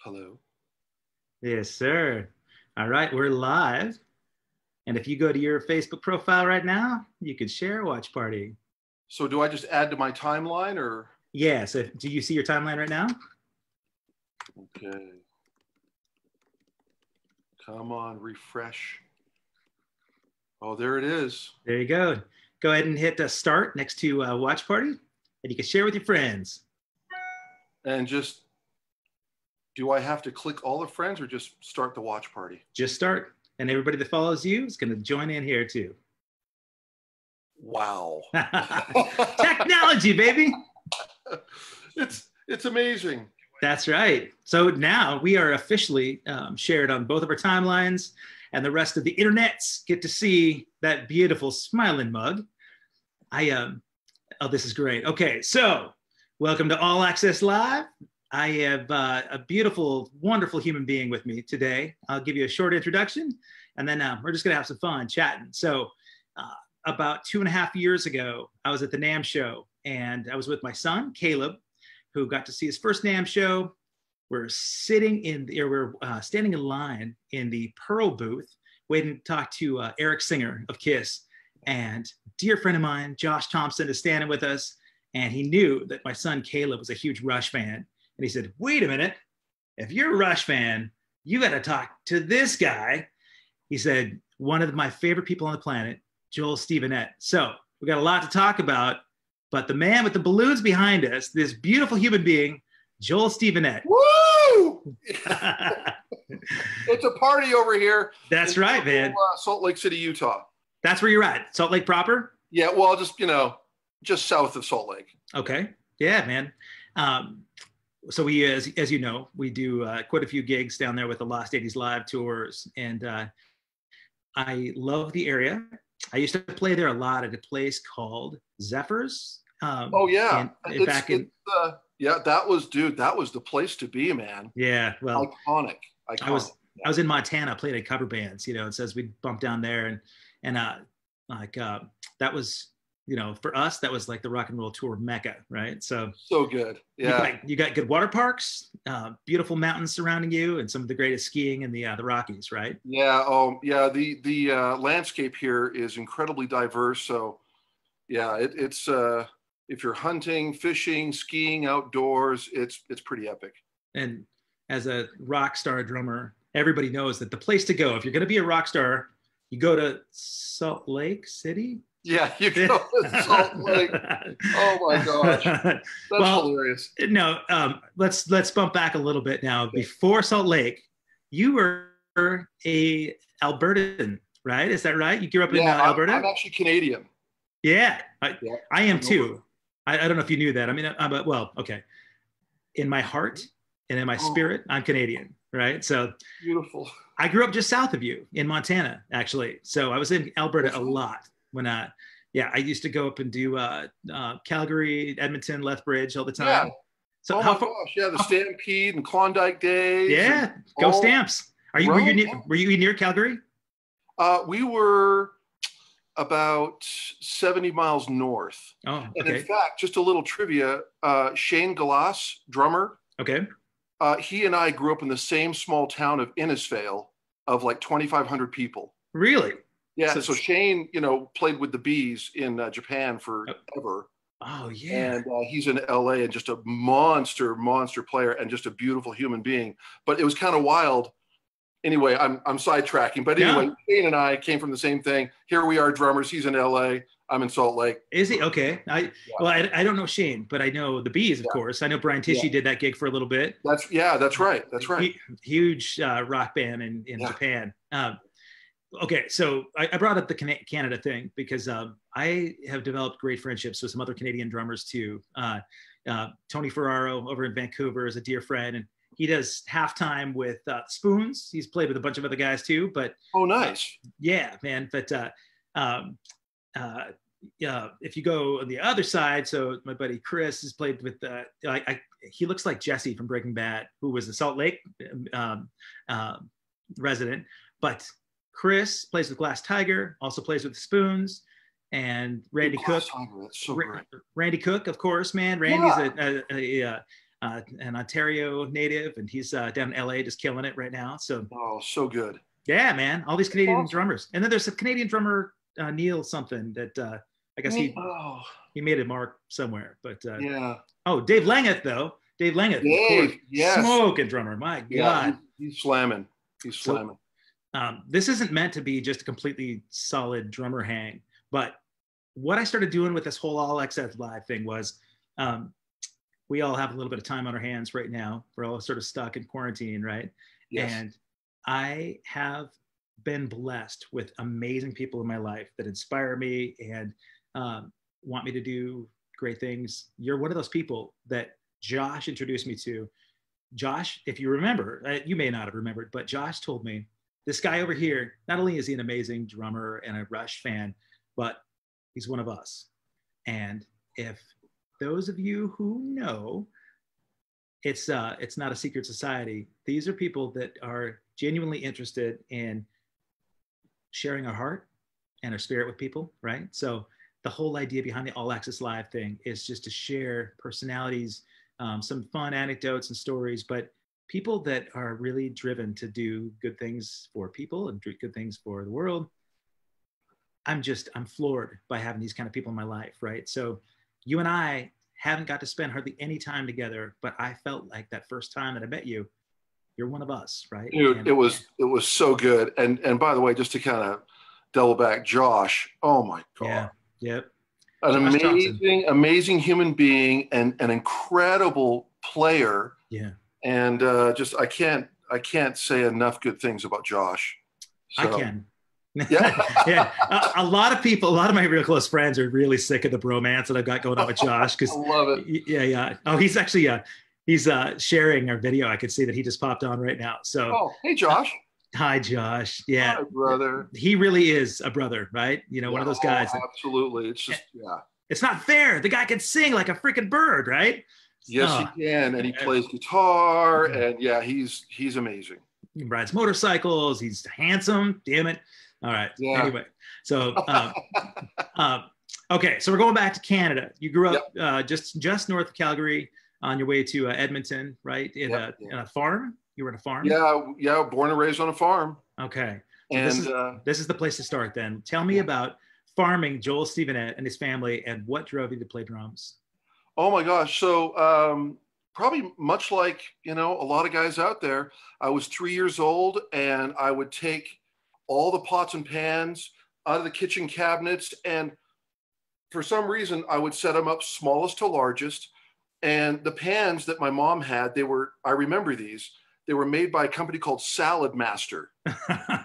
Hello. Yes, sir. All right, we're live. And if you go to your Facebook profile right now, you could share a watch party. So do I just add to my timeline or? Yeah, so do you see your timeline right now? Okay. Come on, refresh. Oh, there it is. There you go. Go ahead and hit start next to watch party, and you can share with your friends. And just, do I have to click all the friends or just start the watch party? Just start, and everybody that follows you is going to join in here too. Wow. Technology, baby. It's amazing. That's right. So now we are officially shared on both of our timelines, and the rest of the internets get to see that beautiful smiling mug. Oh, this is great. Okay, so welcome to All Access Live. I have a beautiful, wonderful human being with me today. I'll give you a short introduction, and then we're just going to have some fun chatting. So about 2.5 years ago, I was at the NAMM show, and I was with my son, Caleb, who got to see his first NAMM show. We're standing in line in the Pearl booth, waiting to talk to Eric Singer of KISS. And a dear friend of mine, Josh Thompson, is standing with us. And he knew that my son, Caleb, was a huge Rush fan. And he said, wait a minute, if you're a Rush fan, you got to talk to this guy. He said, one of my favorite people on the planet, Joel STEVENETT. So we got a lot to talk about, but the man with the balloons behind us, this beautiful human being, Joel STEVENETT. Woo! It's a party over here. That's right, man. Salt Lake City, Utah. That's where you're at, Salt Lake proper? Yeah, well, just south of Salt Lake. Okay. Yeah, man. So we, as you know, we do quite a few gigs down there with the Lost 80s Live tours. And I love the area. I used to play there a lot at a place called Zephyrs. Oh, yeah. That was the place to be, man. Yeah, well. Iconic. I was in Montana, played at cover bands, it says we'd bump down there and that was, for us, that was like the rock and roll tour Mecca, right? So good. Yeah. You got good water parks, beautiful mountains surrounding you, and some of the greatest skiing in the Rockies, right? Yeah. Oh, yeah. The landscape here is incredibly diverse. So, yeah, it's if you're hunting, fishing, skiing outdoors, it's pretty epic. And as a rock star drummer, everybody knows that the place to go if you're going to be a rock star, you go to Salt Lake City. Yeah, you go to Salt Lake. Oh my gosh, that's hilarious. No, let's bump back a little bit now. Okay. Before Salt Lake, you were a Albertan, right? Is that right? You grew up in Alberta. I'm actually Canadian. Yeah, I am too. I don't know if you knew that. I mean, okay. In my heart and in my spirit, I'm Canadian, right? So beautiful. I grew up just south of you in Montana, actually. So I was in Alberta a lot when I used to go up and do Calgary, Edmonton, Lethbridge all the time. Yeah. So my gosh, yeah, the Stampede and Klondike days. Yeah, go Stamps. Were you near Calgary? We were about 70 miles north. Oh, okay. And in fact, just a little trivia, Shane Galas, drummer. Okay. He and I grew up in the same small town of Innisfail of like 2,500 people. Really? Yeah. So Shane, played with the Bees in Japan forever. Oh, yeah. And he's in LA and just a monster player and just a beautiful human being. But it was kind of wild. Anyway, I'm sidetracking. But anyway, Shane and I came from the same thing. Here we are, drummers. He's in LA. I'm in Salt Lake. Is he? Okay. I don't know Shane, but I know the Bees, of course. I know Brian Tichy did that gig for a little bit. That's right. That's right. Huge rock band in Japan. Okay, so I brought up the Canada thing because I have developed great friendships with some other Canadian drummers too. Tony Ferraro over in Vancouver is a dear friend, and he does halftime with Spoons. He's played with a bunch of other guys too, but nice. Yeah, man. But if you go on the other side, so my buddy Chris has played with he looks like Jesse from Breaking Bad, who was a Salt Lake resident, but Chris plays with Glass Tiger, also plays with the Spoons, and Randy Cook. So great. Randy Cook, of course, man. Randy's an Ontario native, and he's down in LA just killing it right now. So Oh, so good. yeah, man, all these Canadian awesome. drummers. And then there's a Canadian drummer, Neil something, that I guess he made a mark somewhere. But yeah. Oh, Dave Langeth though. Dave Langeth, of course, yes. smoking drummer. My God, he's slamming. He's slamming. This isn't meant to be just a completely solid drummer hang, but what I started doing with this whole All Access Live thing was, we all have a little bit of time on our hands right now. We're all sort of stuck in quarantine, right? Yes. And I have been blessed with amazing people in my life that inspire me and want me to do great things. You're one of those people that Josh introduced me to. Josh, if you remember, you may not have remembered, but Josh told me, this guy over here, not only is he an amazing drummer and a Rush fan, but he's one of us. And if those of you who know, it's not a secret society. These are people that are genuinely interested in sharing our heart and our spirit with people, right? So the whole idea behind the All Access Live thing is just to share personalities, some fun anecdotes and stories, but people that are really driven to do good things for people and do good things for the world. I'm floored by having these kind of people in my life, right? So you and I haven't got to spend hardly any time together, but I felt like that first time that I met you, you're one of us, right? Dude, and, it was so good. And by the way, just to kind of double back, Josh, oh my God. Yeah, yep. An amazing human being and an incredible player. Yeah. And I can't say enough good things about Josh. So. I can. Yeah. Yeah. A lot of my real close friends are really sick of the bromance that I've got going on with Josh. I love it. Yeah. Oh, he's actually, he's sharing our video. I could see that he just popped on right now. So. Oh, hey, Josh. Hi, Josh. Yeah. Hi, brother. He really is a brother, right? You know, one of those guys. Absolutely. It's just, It's not fair. The guy can sing like a freaking bird, right? Yes, he can. And he plays guitar. And he's amazing. He rides motorcycles. He's handsome. Damn it. All right. Yeah. Anyway, so okay, so we're going back to Canada. You grew up just north of Calgary, on your way to Edmonton, right? In a farm. You were in a farm. Yeah. Born and raised on a farm. Okay. So and this is the place to start. Then tell me about farming Joel STEVENETT and his family, and what drove you to play drums. Oh my gosh. So probably much like a lot of guys out there, I was 3 years old, and I would take all the pots and pans out of the kitchen cabinets. And for some reason, I would set them up smallest to largest. And the pans that my mom had, I remember these, they were made by a company called Salad Master.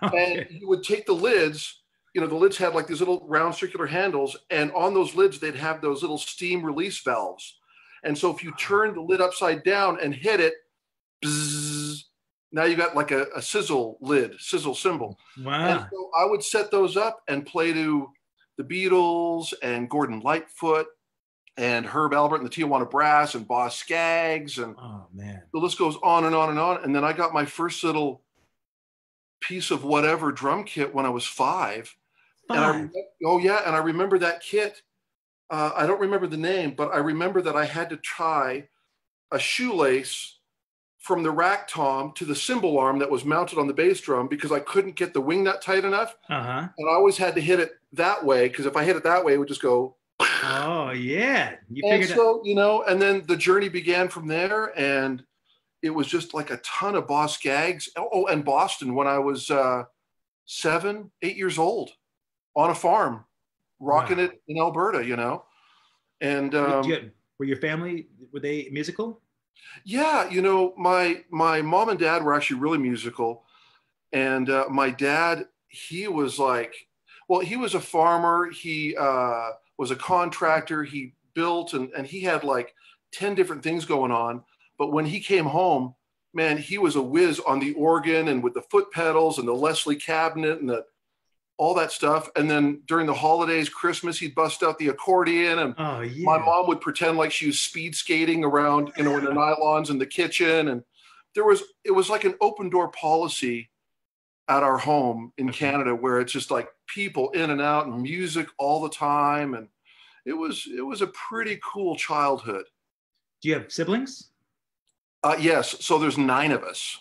Okay. And you would take the lids, the lids had like these little round circular handles. And on those lids, they'd have those little steam release valves. And so if you turn the lid upside down and hit it, bzzz, now you got like a sizzle cymbal. Wow. And so I would set those up and play to the Beatles and Gordon Lightfoot and Herb Alpert and the Tijuana Brass and Boz Scaggs. And oh man, the list goes on and on and on. And then I got my first little piece of whatever drum kit when I was 5. And I remember that kit. I don't remember the name, but I remember that I had to tie a shoelace from the rack tom to the cymbal arm that was mounted on the bass drum because I couldn't get the wing nut tight enough. Uh-huh. And I always had to hit it that way, because if I hit it that way, it would just go. Oh, yeah. And then the journey began from there, and it was just like a ton of Boz Scaggs. Oh, and Boston when I was 7, 8 years old on a farm, rocking it in Alberta, And were your family, were they musical? Yeah, my mom and dad were actually really musical. And my dad, he was he was a farmer. He was a contractor. He built and he had like 10 different things going on. But when he came home, man, he was a whiz on the organ and with the foot pedals and the Leslie cabinet and all that stuff. And then during the holidays, Christmas, he'd bust out the accordion, and my mom would pretend like she was speed skating around, in the nylons in the kitchen. And it was like an open door policy at our home in Canada, where it's just like people in and out and music all the time. And it was a pretty cool childhood. Do you have siblings? Yes. So there's 9 of us.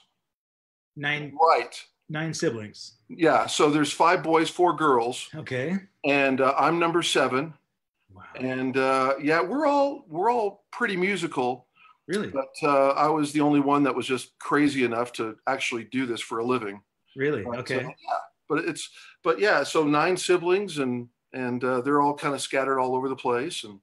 Nine. Right. 9 siblings. Yeah. So there's 5 boys, 4 girls. Okay. And I'm number 7. Wow. And yeah, we're all pretty musical. Really? But I was the only one that was just crazy enough to actually do this for a living. Really? But, Okay. Yeah. But yeah, so 9 siblings, and they're all kind of scattered all over the place. And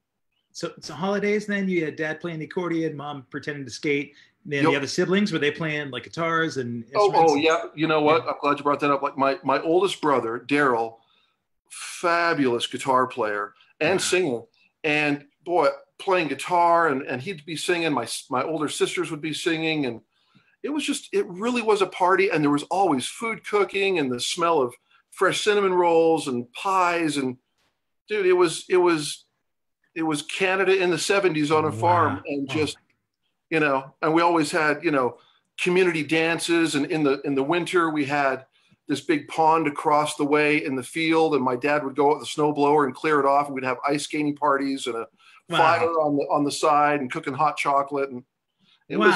so holidays then, you had dad playing the accordion, mom pretending to skate. Then Yep. the other siblings, were they playing like guitars and oh instruments? yeah, you know what? Yeah. I'm glad you brought that up. Like my oldest brother, Daryl, fabulous guitar player and singer, and boy, playing guitar, and he'd be singing. My older sisters would be singing, and it really was a party. And there was always food cooking and the smell of fresh cinnamon rolls and pies. And dude, it was Canada in the 70s on a farm, and just, and we always had, community dances. And in the winter, we had this big pond across the way in the field, and my dad would go with the snowblower and clear it off, and we'd have ice skating parties and a fire on the side and cooking hot chocolate. And it was,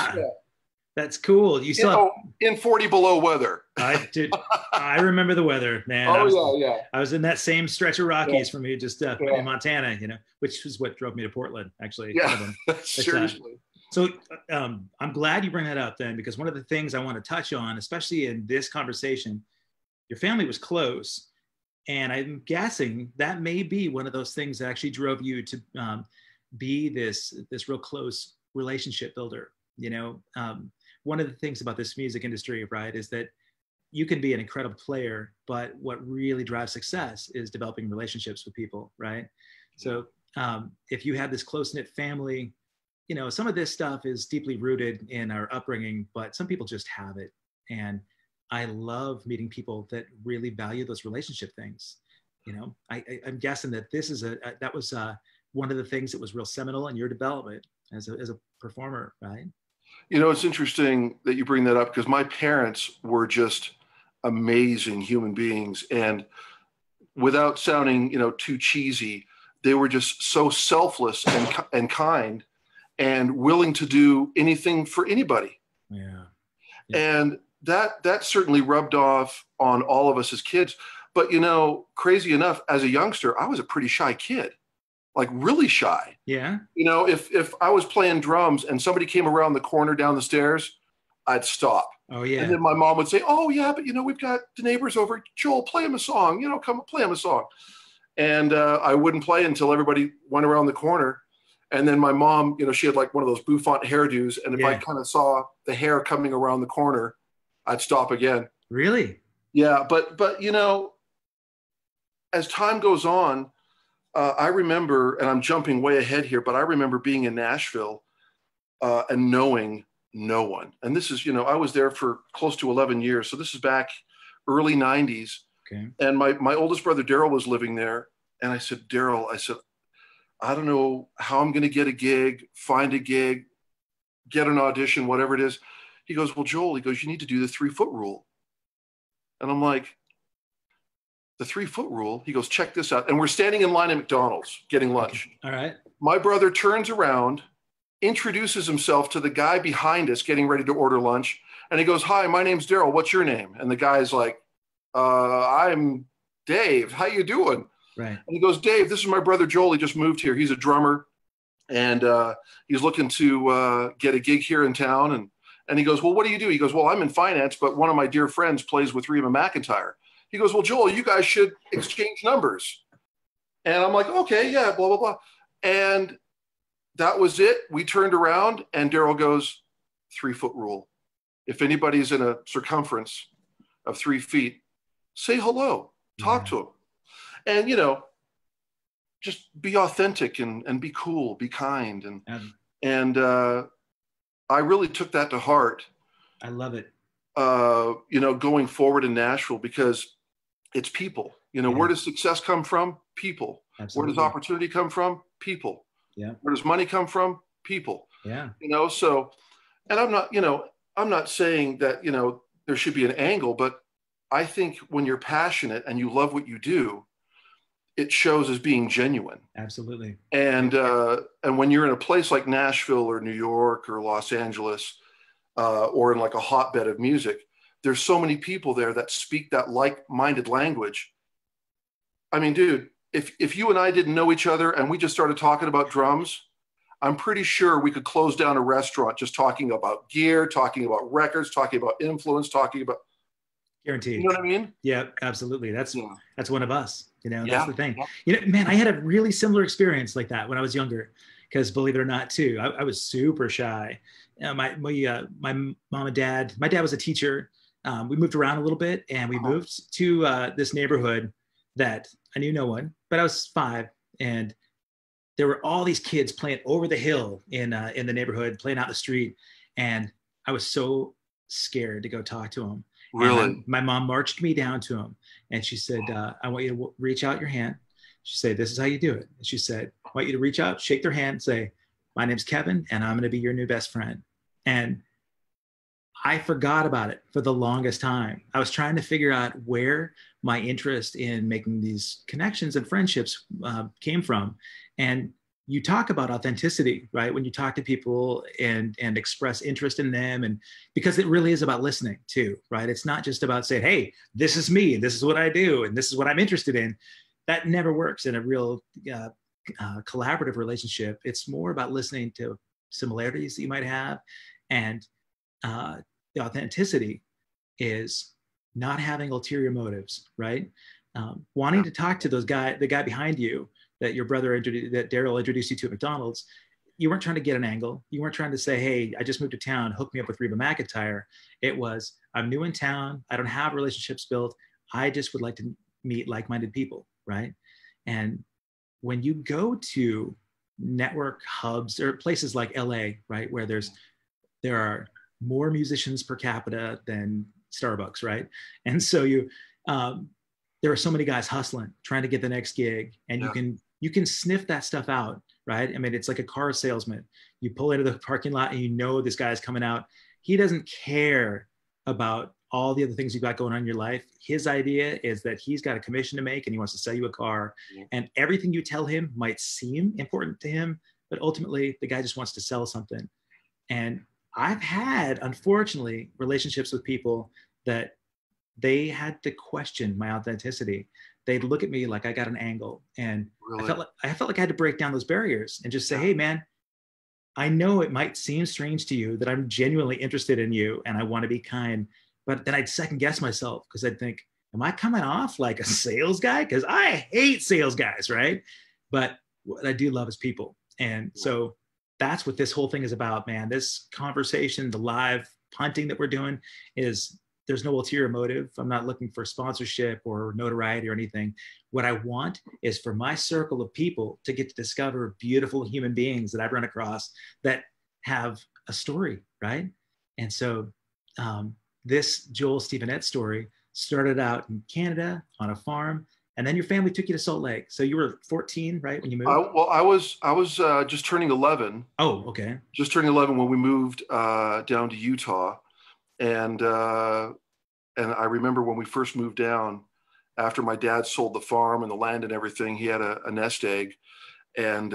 that's cool. You saw in 40 below weather. I remember the weather, man. I was in that same stretch of Rockies from you, just in Montana, which is what drove me to Portland, actually. Yeah, seriously. So I'm glad you bring that up then, because one of the things I want to touch on, especially in this conversation, your family was close. And I'm guessing that may be one of those things that actually drove you to be this real close relationship builder. One of the things about this music industry, right, is that you can be an incredible player, but what really drives success is developing relationships with people, right? So if you have this close-knit family, some of this stuff is deeply rooted in our upbringing, but some people just have it. And I love meeting people that really value those relationship things. I'm guessing that this is that was one of the things that was real seminal in your development as a performer, right? It's interesting that you bring that up, because my parents were just amazing human beings. And without sounding, too cheesy, they were just so selfless and kind and willing to do anything for anybody. Yeah. And that certainly rubbed off on all of us as kids. But, crazy enough, as a youngster, I was a pretty shy kid. Like really shy. Yeah. If I was playing drums and somebody came around the corner down the stairs, I'd stop. Oh yeah. And then my mom would say, "Oh yeah, but we've got the neighbors over. Joel, play him a song. Come play him a song." And I wouldn't play until everybody went around the corner. And then my mom, she had like one of those bouffant hairdos, and if I kind of saw the hair coming around the corner, I'd stop again. Really? Yeah, but as time goes on. I remember, and I'm jumping way ahead here, but I remember being in Nashville and knowing no one. And this is, I was there for close to 11 years. So this is back early 90s. Okay. And my oldest brother, Daryl, was living there. And I said, Daryl, I don't know how I'm going to get a gig, find a gig, get an audition, whatever it is. He goes, well, Joel, you need to do the 3-foot rule. And I'm like, the 3-foot rule? He goes, check this out. And we're standing in line at McDonald's getting lunch. All right. My brother turns around, introduces himself to the guy behind us getting ready to order lunch. And he goes, hi, my name's Daryl. What's your name? And the guy's like, I'm Dave. How you doing? Right. And he goes, Dave, this is my brother Joel. He just moved here. He's a drummer. And he's looking to get a gig here in town. And he goes, well, what do you do? He goes, well, I'm in finance, but one of my dear friends plays with Reba McEntire. He goes, well, Joel, you guys should exchange numbers. And I'm like, okay, yeah, blah, blah, blah. And that was it. We turned around and Daryl goes, 3-foot rule. If anybody's in a circumference of 3 feet, say hello, talk to them. And, just be authentic and be cool, be kind. And I really took that to heart. I love it. Going forward in Nashville, because it's people. Where does success come from? People. Absolutely. Where does opportunity come from? People. Yeah. Where does money come from? People. Yeah. So, and I'm not saying that, there should be an angle, but I think when you're passionate and you love what you do, it shows as being genuine. Absolutely. And when you're in a place like Nashville or New York or Los Angeles, or in like a hotbed of music, there's so many people there that speak that like-minded language. I mean, dude, if you and I didn't know each other and we just started talking about drums, I'm pretty sure we could close down a restaurant just talking about gear, talking about records, talking about influence, talking about. Guaranteed. You know what I mean? Yeah, absolutely. That's one of us. You know, that's the thing. Yeah. You know, man, I had a really similar experience like that when I was younger, because believe it or not, too, I was super shy. My mom and dad. My dad was a teacher. We moved around a little bit, and we moved to this neighborhood that I knew no one, but I was 5, and there were all these kids playing over the hill in the neighborhood, playing out in the street, and I was so scared to go talk to them. Really? And my mom marched me down to him, and she said, I want you to reach out your hand. She said, this is how you do it. And she said, I want you to reach out, shake their hand, and say, my name's Kevin, and I'm going to be your new best friend. And I forgot about it for the longest time. I was trying to figure out where my interest in making these connections and friendships came from. And you talk about authenticity, right? When you talk to people and express interest in them, and because it really is about listening too, right? It's not just about saying, hey, this is me, this is what I do, and this is what I'm interested in. That never works in a real collaborative relationship. It's more about listening to similarities that you might have. And the authenticity is not having ulterior motives, right? Wanting to talk to the guy behind you that your brother that Daryl introduced you to at McDonald's. You weren't trying to get an angle. You weren't trying to say, hey, I just moved to town, hook me up with Reba McEntire. It was, I'm new in town. I don't have relationships built. I just would like to meet like-minded people, right? And when you go to network hubs or places like LA, right, where there are more musicians per capita than Starbucks, right? And so there are so many guys hustling, trying to get the next gig, and you can sniff that stuff out, right? I mean, it's like a car salesman. You pull into the parking lot and you know this guy's coming out. He doesn't care about all the other things you've got going on in your life. His idea is that he's got a commission to make and he wants to sell you a car. And everything you tell him might seem important to him, but ultimately the guy just wants to sell something. And I've had, unfortunately, relationships with people that they had to question my authenticity. They'd look at me like I got an angle. And really? I felt like I had to break down those barriers and just say, hey, man, I know it might seem strange to you that I'm genuinely interested in you and I want to be kind. But then I'd second guess myself because I'd think, am I coming off like a sales guy? Because I hate sales guys, right? But what I do love is people. And so that's what this whole thing is about, man. This conversation, the live punting that we're doing is, there's no ulterior motive. I'm not looking for sponsorship or notoriety or anything. What I want is for my circle of people to get to discover beautiful human beings that I've run across that have a story, right? And so this Joel STEVENETT story started out in Canada on a farm, and then your family took you to Salt Lake. So you were 14, right, when you moved? I was just turning 11. Oh, okay. Just turning 11 when we moved down to Utah. And I remember when we first moved down, after my dad sold the farm and the land and everything, he had a nest egg, and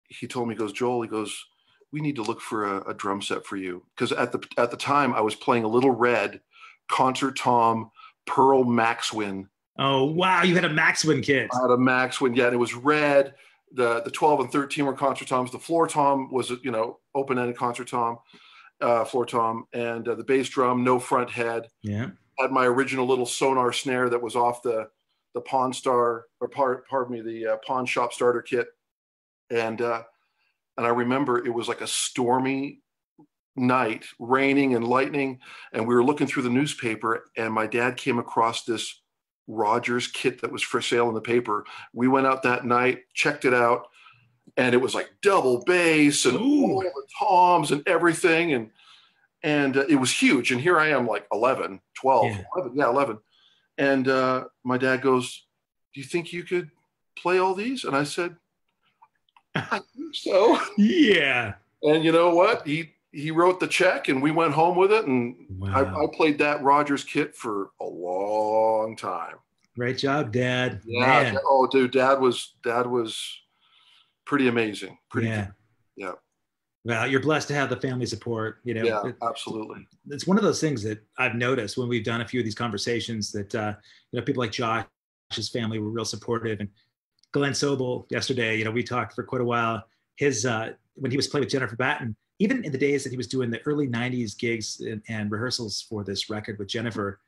he told me, he goes, Joel, he goes, we need to look for a drum set for you, because at the time I was playing a Little Red Concert Tom Pearl Maxwin. Oh wow, you had a Maxwin kit. I had a Maxwin, yeah, and it was red. The 12 and 13 were Concert Toms. The floor tom was open-ended Concert Tom. Floor tom, and the bass drum, no front head. Yeah, had my original little sonar snare that was off the Pawn Star, or pardon me, the Pawn Shop starter kit, and I remember it was like a stormy night, raining and lightning, and we were looking through the newspaper, and my dad came across this Rogers kit that was for sale in the paper. We went out that night, checked it out. And it was like double bass and all the toms and everything. And it was huge. And here I am like 11, 12, 11. And my dad goes, do you think you could play all these? And I said, I think so. Yeah. And you know what? He wrote the check and we went home with it. And I played that Rogers kit for a long time. Great job, Dad. Yeah. Man. Oh, dude, Dad was pretty amazing. Yeah. Well, you're blessed to have the family support. Yeah, absolutely. It's one of those things that I've noticed when we've done a few of these conversations that people like Josh's family were real supportive, and Glenn Sobel yesterday. We talked for quite a while. His when he was playing with Jennifer Batten, even in the days that he was doing the early '90s gigs and rehearsals for this record with Jennifer,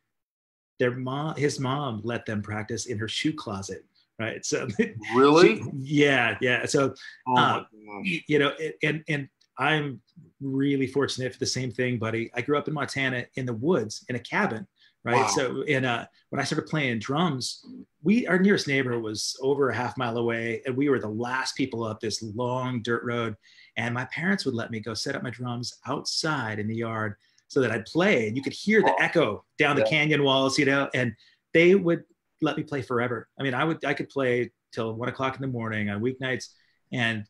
his mom let them practice in her shoe closet. Right. So really, yeah. So, oh my gosh. and I'm really fortunate for the same thing, buddy. I grew up in Montana in the woods in a cabin, right? Wow. So when I started playing drums, our nearest neighbor was over a half mile away, and we were the last people up this long dirt road. And my parents would let me go set up my drums outside in the yard so that I'd play, and you could hear the echo down the canyon walls, and they would let me play forever. I mean, I could play till 1 o'clock in the morning on weeknights, and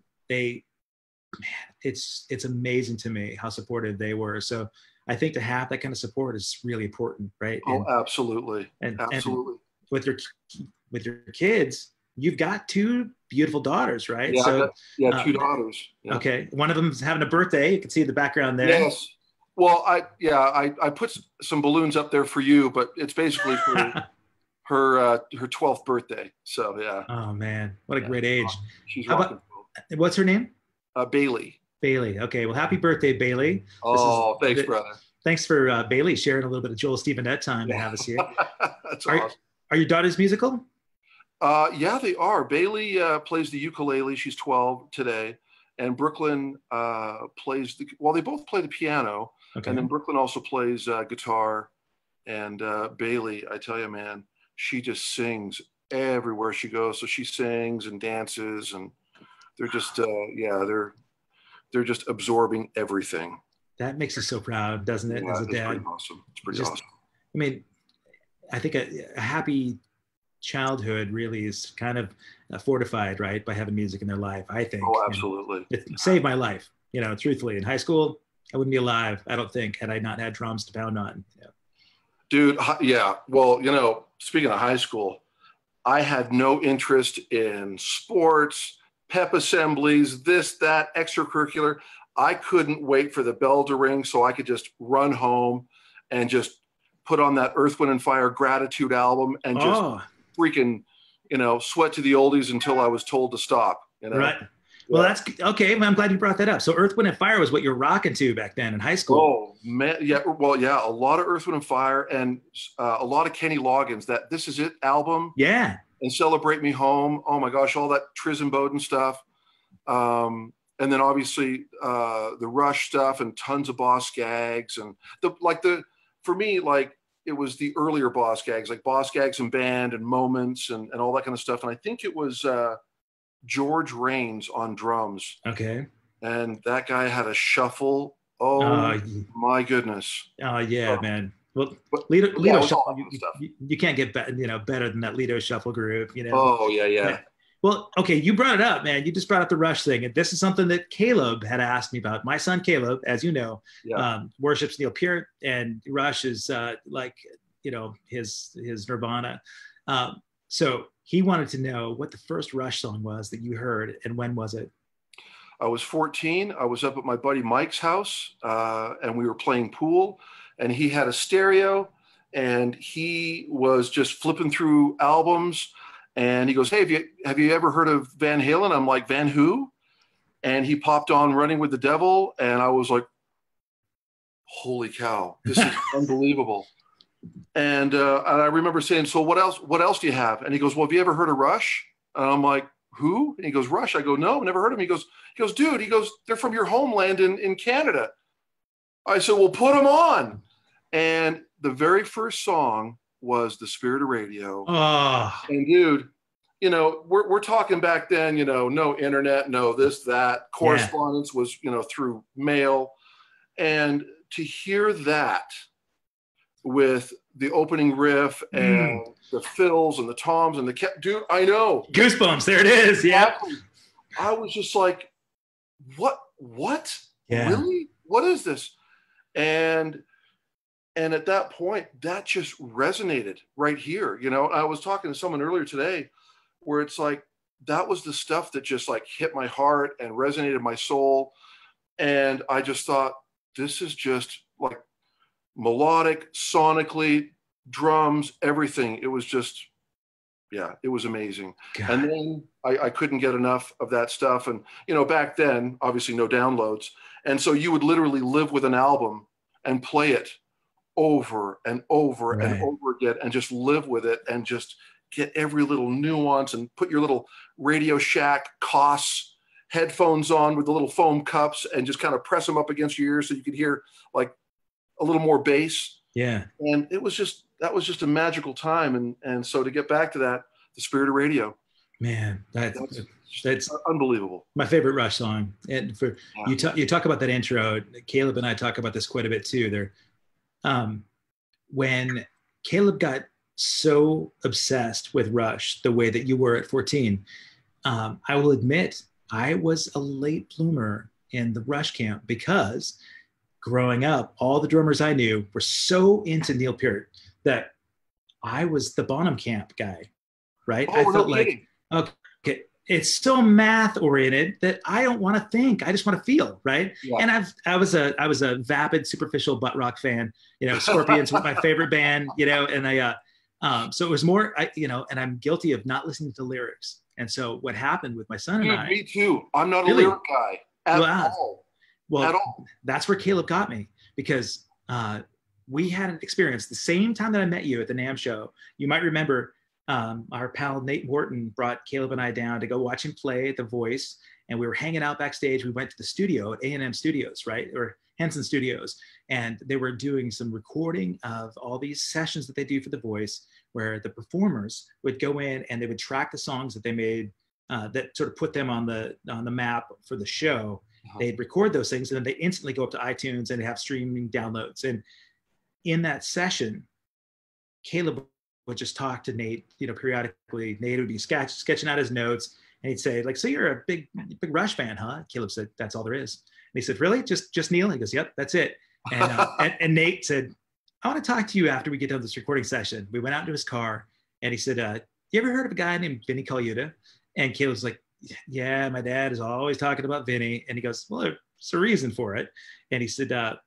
it's amazing to me how supportive they were. So I think to have that kind of support is really important, right? Oh, absolutely. Absolutely. And with your kids, you've got two beautiful daughters, right? Yeah, so, two daughters. Yeah. Okay, one of them's having a birthday. You can see the background there. Yes. Well, I put some balloons up there for you, but it's basically for her 12th birthday. So yeah. Oh man, what a great age. She's rocking. What's her name? Bailey. Bailey. Okay. Well, happy birthday, Bailey. Oh, thanks, brother. Thanks for Bailey sharing a little bit of Joel STEVENETT time to have us here. That's awesome. Are your daughters musical? Yeah, they are. Bailey plays the ukulele. She's 12 today. And Brooklyn plays they both play the piano. Okay. And then Brooklyn also plays guitar. And Bailey, I tell you, man, she just sings everywhere she goes. So she sings and dances, and they're just, they're just absorbing everything. That makes us so proud, doesn't it? Yeah, as a dad. Pretty awesome. It's pretty awesome. I mean, I think a happy childhood really is kind of fortified, right, by having music in their life, I think. Oh, absolutely. It saved my life, truthfully. In high school, I wouldn't be alive, I don't think, had I not had drums to pound on. Yeah. Dude, yeah. Well, speaking of high school, I had no interest in sports, pep assemblies, this, that, extracurricular. I couldn't wait for the bell to ring so I could just run home and just put on that Earth, Wind, and Fire Gratitude album and just freaking, sweat to the oldies until I was told to stop. Right. Well, that's okay. I'm glad you brought that up. So Earth, Wind, and Fire was what you're rocking to back then in high school. Oh, man. Yeah. Well, yeah. A lot of Earth, Wind, and Fire and a lot of Kenny Loggins, that This Is It album. Yeah. And Celebrate Me Home. Oh, my gosh. All that Triz and Bowden stuff. And then obviously the Rush stuff and tons of Boss Gags. And for me, it was the earlier Boss Gags, like Boss Gags and Band and Moments and all that kind of stuff. And I think it was George Rains on drums. Okay. And that guy had a shuffle. Oh, my goodness. Oh, yeah, man. Well, Lido Shuffle, you can't get better than that Lido Shuffle group, Oh, yeah. Well, okay, you brought it up, man. You just brought up the Rush thing. And this is something that Caleb had asked me about. My son, Caleb, as you know, worships Neil Peart, and Rush is his Nirvana. So he wanted to know what the first Rush song was that you heard, and when was it? I was 14. I was up at my buddy Mike's house, and we were playing pool, and he had a stereo, and he was just flipping through albums. And he goes, "Hey, have you ever heard of Van Halen?" I'm like, "Van who?" And he popped on Running with the Devil, and I was like, "Holy cow, this is unbelievable!" And I remember saying, "So what else do you have?" And he goes, "Well, have you ever heard of Rush?" And I'm like, "Who?" And he goes, "Rush." I go, "No, never heard of him." He goes, "Dude," he goes, "they're from your homeland in Canada." I said, "Well, put them on." And the very first song was The Spirit of Radio. Oh. And dude, we're talking back then, no internet, no this, that. Correspondence was, through mail. And to hear that with the opening riff and the fills and the toms and dude, I know. Goosebumps, there it is. Yeah. I was just like, what? Yeah. Really? What is this? And at that point, that just resonated right here. I was talking to someone earlier today where it's like, that was the stuff that just hit my heart and resonated my soul. And I just thought, this is just like melodic, sonically, drums, everything. It was just, yeah, it was amazing. God. And then I couldn't get enough of that stuff. And, you know, back then, obviously no downloads. And so you would literally live with an album and play it over and over Right. and over again, and just live with it and just get every little nuance, and put your little Radio Shack COS headphones on with the little foam cups and just kind of press them up against your ears so you could hear like a little more bass. Yeah. And it was just, that was just a magical time. And so to get back to that, the spirit of radio, man, that's unbelievable. My favorite Rush song. And for you talk about that intro, Caleb and I talk about this quite a bit too. There, when Caleb got so obsessed with Rush the way that you were at 14, I will admit I was a late bloomer in the Rush camp, because growing up, all the drummers I knew were so into Neil Peart that I was the Bonham camp guy, right? Oh, I felt no like, okay, it's so math oriented that I don't want to think. I just want to feel, right? Yeah. And I was a vapid, superficial butt rock fan. You know, Scorpions were my favorite band. You know, and so it was more, and I'm guilty of not listening to lyrics. And so what happened with my son and I. Me too. I'm not a lyric guy at all. Well, at all. That's where Caleb got me, because we had an experience the same time that I met you at the NAMM show. You might remember our pal Nate Morton brought Caleb and I down to go watch him play at The Voice, and we were hanging out backstage. We went to the studio at A&M Studios, right, or Henson Studios, and they were doing some recording of all these sessions that they do for The Voice, where the performers would go in and they would track the songs that they made that sort of put them on the map for the show. They'd record those things, and then they instantly go up to iTunes and have streaming downloads. And in that session, Caleb would just talk to Nate, periodically. Nate would be sketching out his notes, and he'd say, like, so you're a big Rush fan, huh? Caleb said, that's all there is. And he said, really? Just Neil? He goes, yep, that's it. And, and Nate said, I want to talk to you after we get done with this recording session. We went out to his car, and he said, you ever heard of a guy named Vinny Colaiuta? And Caleb's like, yeah, my dad is always talking about Vinny. And he goes, well, there's a reason for it. And he said,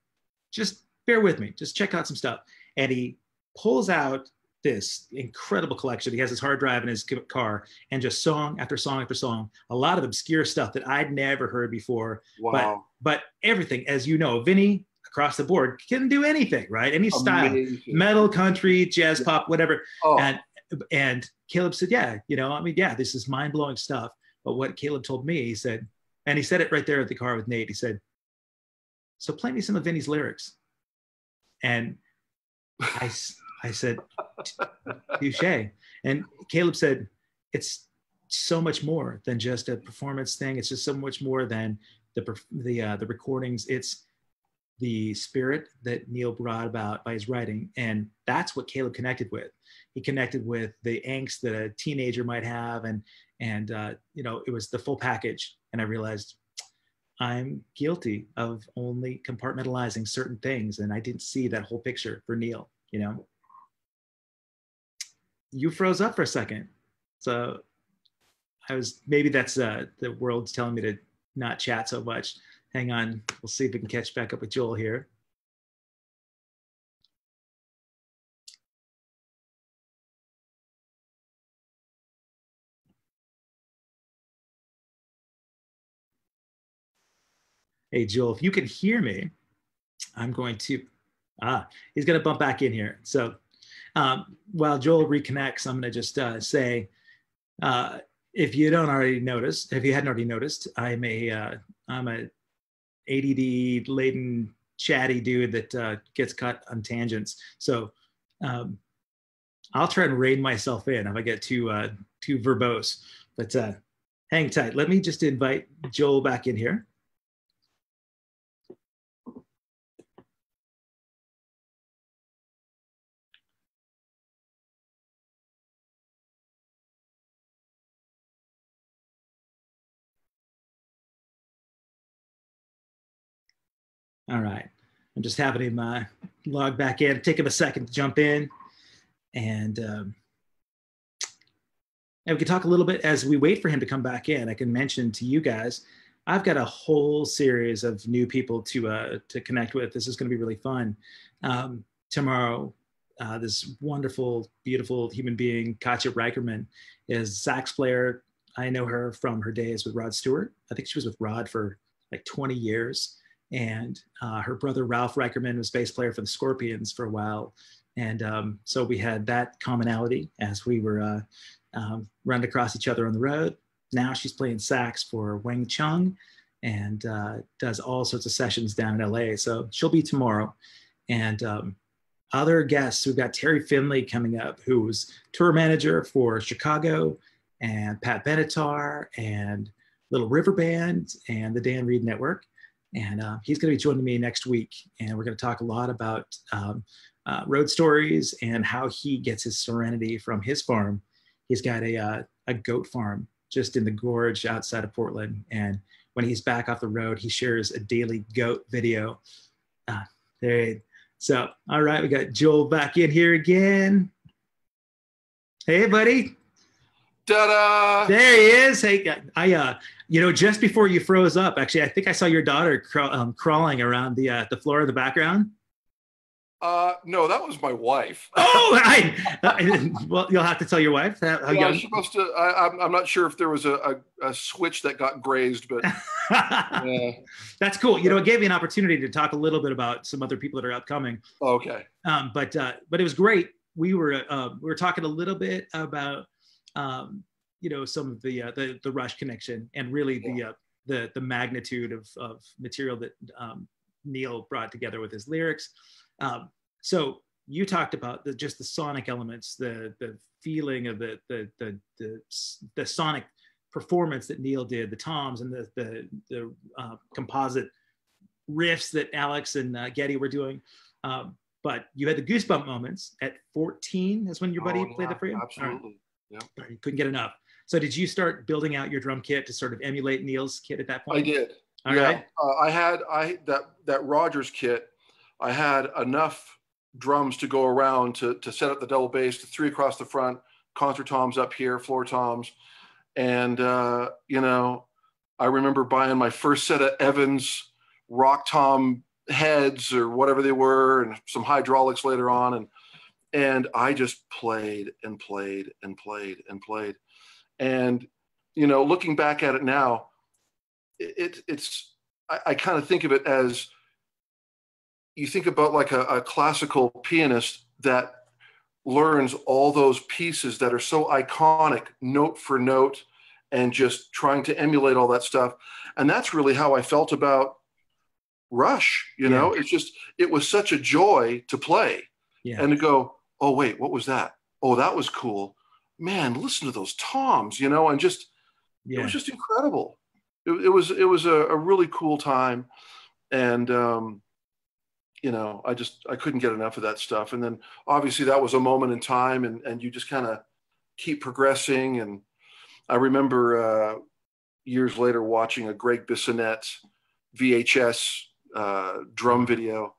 just bear with me, just check out some stuff. And he pulls out this incredible collection. He has his hard drive in his car, and just song after song after song, a lot of obscure stuff that I'd never heard before. Wow. But everything, as you know, Vinny across the board can do anything, right? Any style, metal, country, jazz, pop, whatever. Oh. And Caleb said, yeah, this is mind-blowing stuff. But what Caleb told me, he said, and he said it right there at the car with Nate, he said, so play me some of Vinny's lyrics. And I said, touche. And Caleb said, it's so much more than just a performance thing. It's just so much more than the recordings. It's the spirit that Neil brought about by his writing. And that's what Caleb connected with. He connected with the angst that a teenager might have. And it was the full package. And I realized I'm guilty of only compartmentalizing certain things. And I didn't see that whole picture for Neil, You froze up for a second. So maybe that's the world's telling me to not chat so much. Hang on, we'll see if we can catch back up with Joel here. Hey, Joel, if you can hear me, I'm going to, he's going to bump back in here. So while Joel reconnects, I'm going to just say, if you hadn't already noticed, I'm a ADD laden, chatty dude that gets cut on tangents. So I'll try and rein myself in if I get too verbose. But hang tight. Let me just invite Joel back in here. All right, I'm just having him log back in. Take him a second to jump in, and we can talk a little bit as we wait for him to come back in. I can mention to you guys I've got a whole series of new people to connect with. This is going to be really fun. Tomorrow, this wonderful, beautiful human being, Katja Reicherman, is sax player. I know her from her days with Rod Stewart. I think she was with Rod for like 20 years. And her brother, Ralph Reicherman, was bass player for the Scorpions for a while. And so we had that commonality as we were running across each other on the road. Now she's playing sax for Wang Chung and does all sorts of sessions down in LA. So she'll be tomorrow. And other guests, we've got Terry Finley coming up, who's tour manager for Chicago, and Pat Benatar and Little River Band and the Dan Reed Network. And he's going to be joining me next week. And we're going to talk a lot about road stories and how he gets his serenity from his farm. He's got a goat farm just in the gorge outside of Portland. And when he's back off the road, he shares a daily goat video. So, all right, we got Joel back in here again. Hey, buddy. Ta-da! There he is. Hey, just before you froze up, actually, I think I saw your daughter crawling around the floor in the background. No, that was my wife. Oh, well, you'll have to tell your wife. She's supposed to. I'm not sure if there was a switch that got grazed, but that's cool. It gave me an opportunity to talk a little bit about some other people that are upcoming. Okay. But it was great. We were talking a little bit about some of the Rush connection and really the magnitude of material that Neil brought together with his lyrics. So you talked about just the sonic elements, the feeling of the sonic performance that Neil did, the toms and the composite riffs that Alex and Geddy were doing. But you had the goosebump moments at 14 is when your buddy played that for you? Absolutely. Right. Yeah. You couldn't get enough. So did you start building out your drum kit to sort of emulate Neil's kit at that point? I did. All right. I had that Rogers kit. I had enough drums to go around to set up the double bass, the 3 across the front, concert toms up here, floor toms. And, I remember buying my first set of Evans rock tom heads or whatever they were, and some hydraulics later on. And I just played and played and played and played. And, looking back at it now, I kind of think of it as, you think about like a classical pianist that learns all those pieces that are so iconic note for note and just trying to emulate all that stuff. And that's really how I felt about Rush. It was such a joy to play and to go, oh, wait, what was that? Oh, that was cool. Man, listen to those toms, and just, it was just incredible. It was a really cool time. And, I couldn't get enough of that stuff. And then obviously that was a moment in time and you just kind of keep progressing. And I remember years later watching a Greg Bissonette VHS drum video.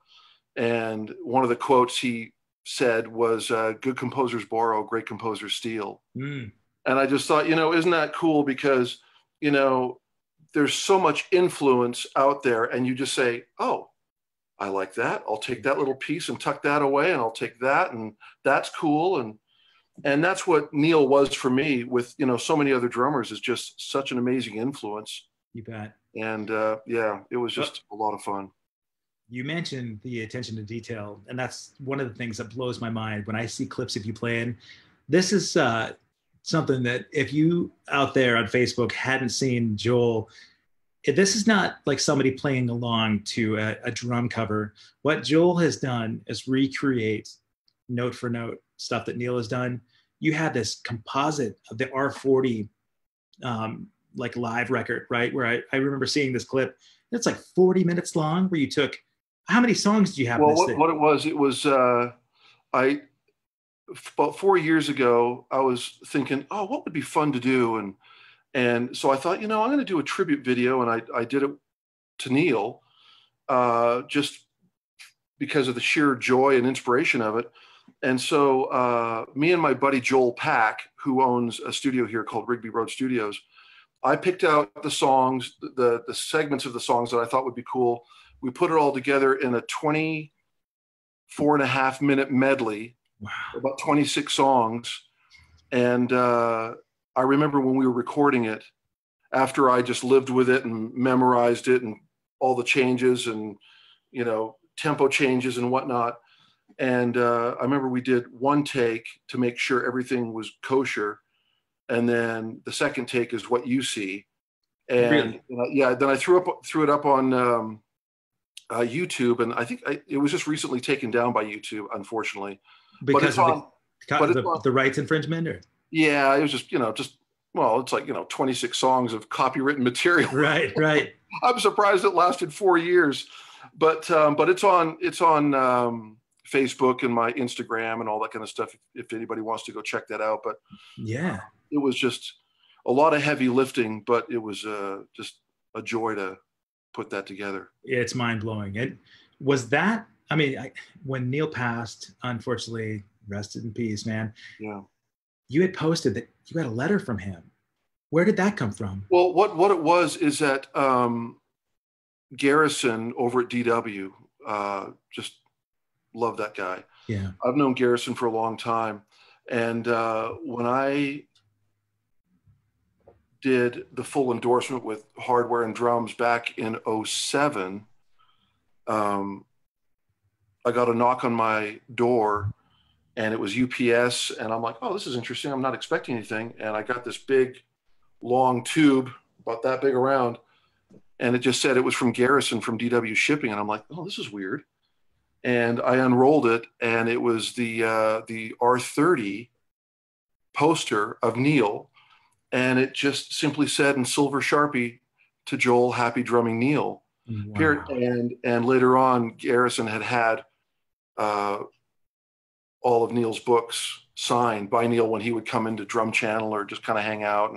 And one of the quotes he said was, good composers borrow, great composers steal. And I just thought, isn't that cool? Because, there's so much influence out there and you just say, oh, I like that. I'll take that little piece and tuck that away, and I'll take that, and that's cool. And that's what Neil was for me with, so many other drummers, is just such an amazing influence. You bet. And it was just a lot of fun. You mentioned the attention to detail, and that's one of the things that blows my mind when I see clips of you playing. This is something that if you out there on Facebook hadn't seen Joel, this is not like somebody playing along to a drum cover. What Joel has done is recreate note for note stuff that Neil has done. You had this composite of the R40 like live record, right? Where I remember seeing this clip. It's like 40 minutes long, where you took, how many songs do you have? Well, what it was, about 4 years ago, I was thinking, oh, what would be fun to do? And so I thought, I'm going to do a tribute video. And I did it to Neil, just because of the sheer joy and inspiration of it. And so me and my buddy Joel Pack, who owns a studio here called Rigby Road Studios, I picked out the songs, the segments of the songs that I thought would be cool. We put it all together in a 24.5-minute medley, Wow. about 26 songs. And I remember when we were recording it, after I just lived with it and memorized it and all the changes and, tempo changes and whatnot. And I remember we did one take to make sure everything was kosher. And then the second take is what you see. And really? then I threw it up on YouTube, and I think it was just recently taken down by YouTube, unfortunately. Because of the rights infringement, or? Yeah, it was just it's like 26 songs of copywritten material. Right. I'm surprised it lasted 4 years, but it's on Facebook and my Instagram and all that kind of stuff. If anybody wants to go check that out, but yeah, it was just a lot of heavy lifting, but it was just a joy to put that together. It's mind blowing. It was that. I mean, when Neil passed, unfortunately, rested in peace, man. Yeah. You had posted that you had a letter from him. Where did that come from? Well, what it was is that Garrison over at DW, just love that guy. Yeah. I've known Garrison for a long time. And when I did the full endorsement with Hardware and Drums back in 2007, I got a knock on my door, and it was UPS. And I'm like, oh, this is interesting. I'm not expecting anything. And I got this big, long tube, about that big around. And it just said it was from Garrison from DW Shipping. And I'm like, oh, this is weird. And I unrolled it, and it was the R30 poster of Neil. And it just simply said in silver Sharpie, "To Joel, happy drumming, Neil." Wow. And later on, Garrison had all of Neil's books signed by Neil when he would come into Drum Channel or just kind of hang out.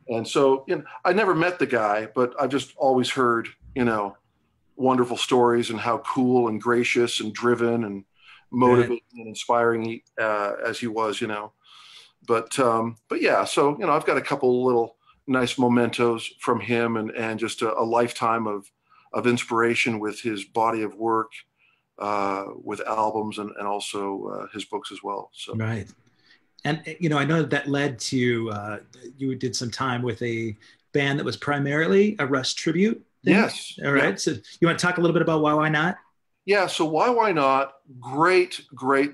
And so, I never met the guy, but I've just always heard, wonderful stories and how cool and gracious and driven and motivating and inspiring as he was, But yeah, so, I've got a couple little nice mementos from him and just a lifetime of inspiration with his body of work, with albums and also his books as well. So. Right. And, I know that led to, you did some time with a band that was primarily a Rush tribute thing. Yes. All right. Yeah. So you want to talk a little bit about Why Not? Yeah. So Why Not? Great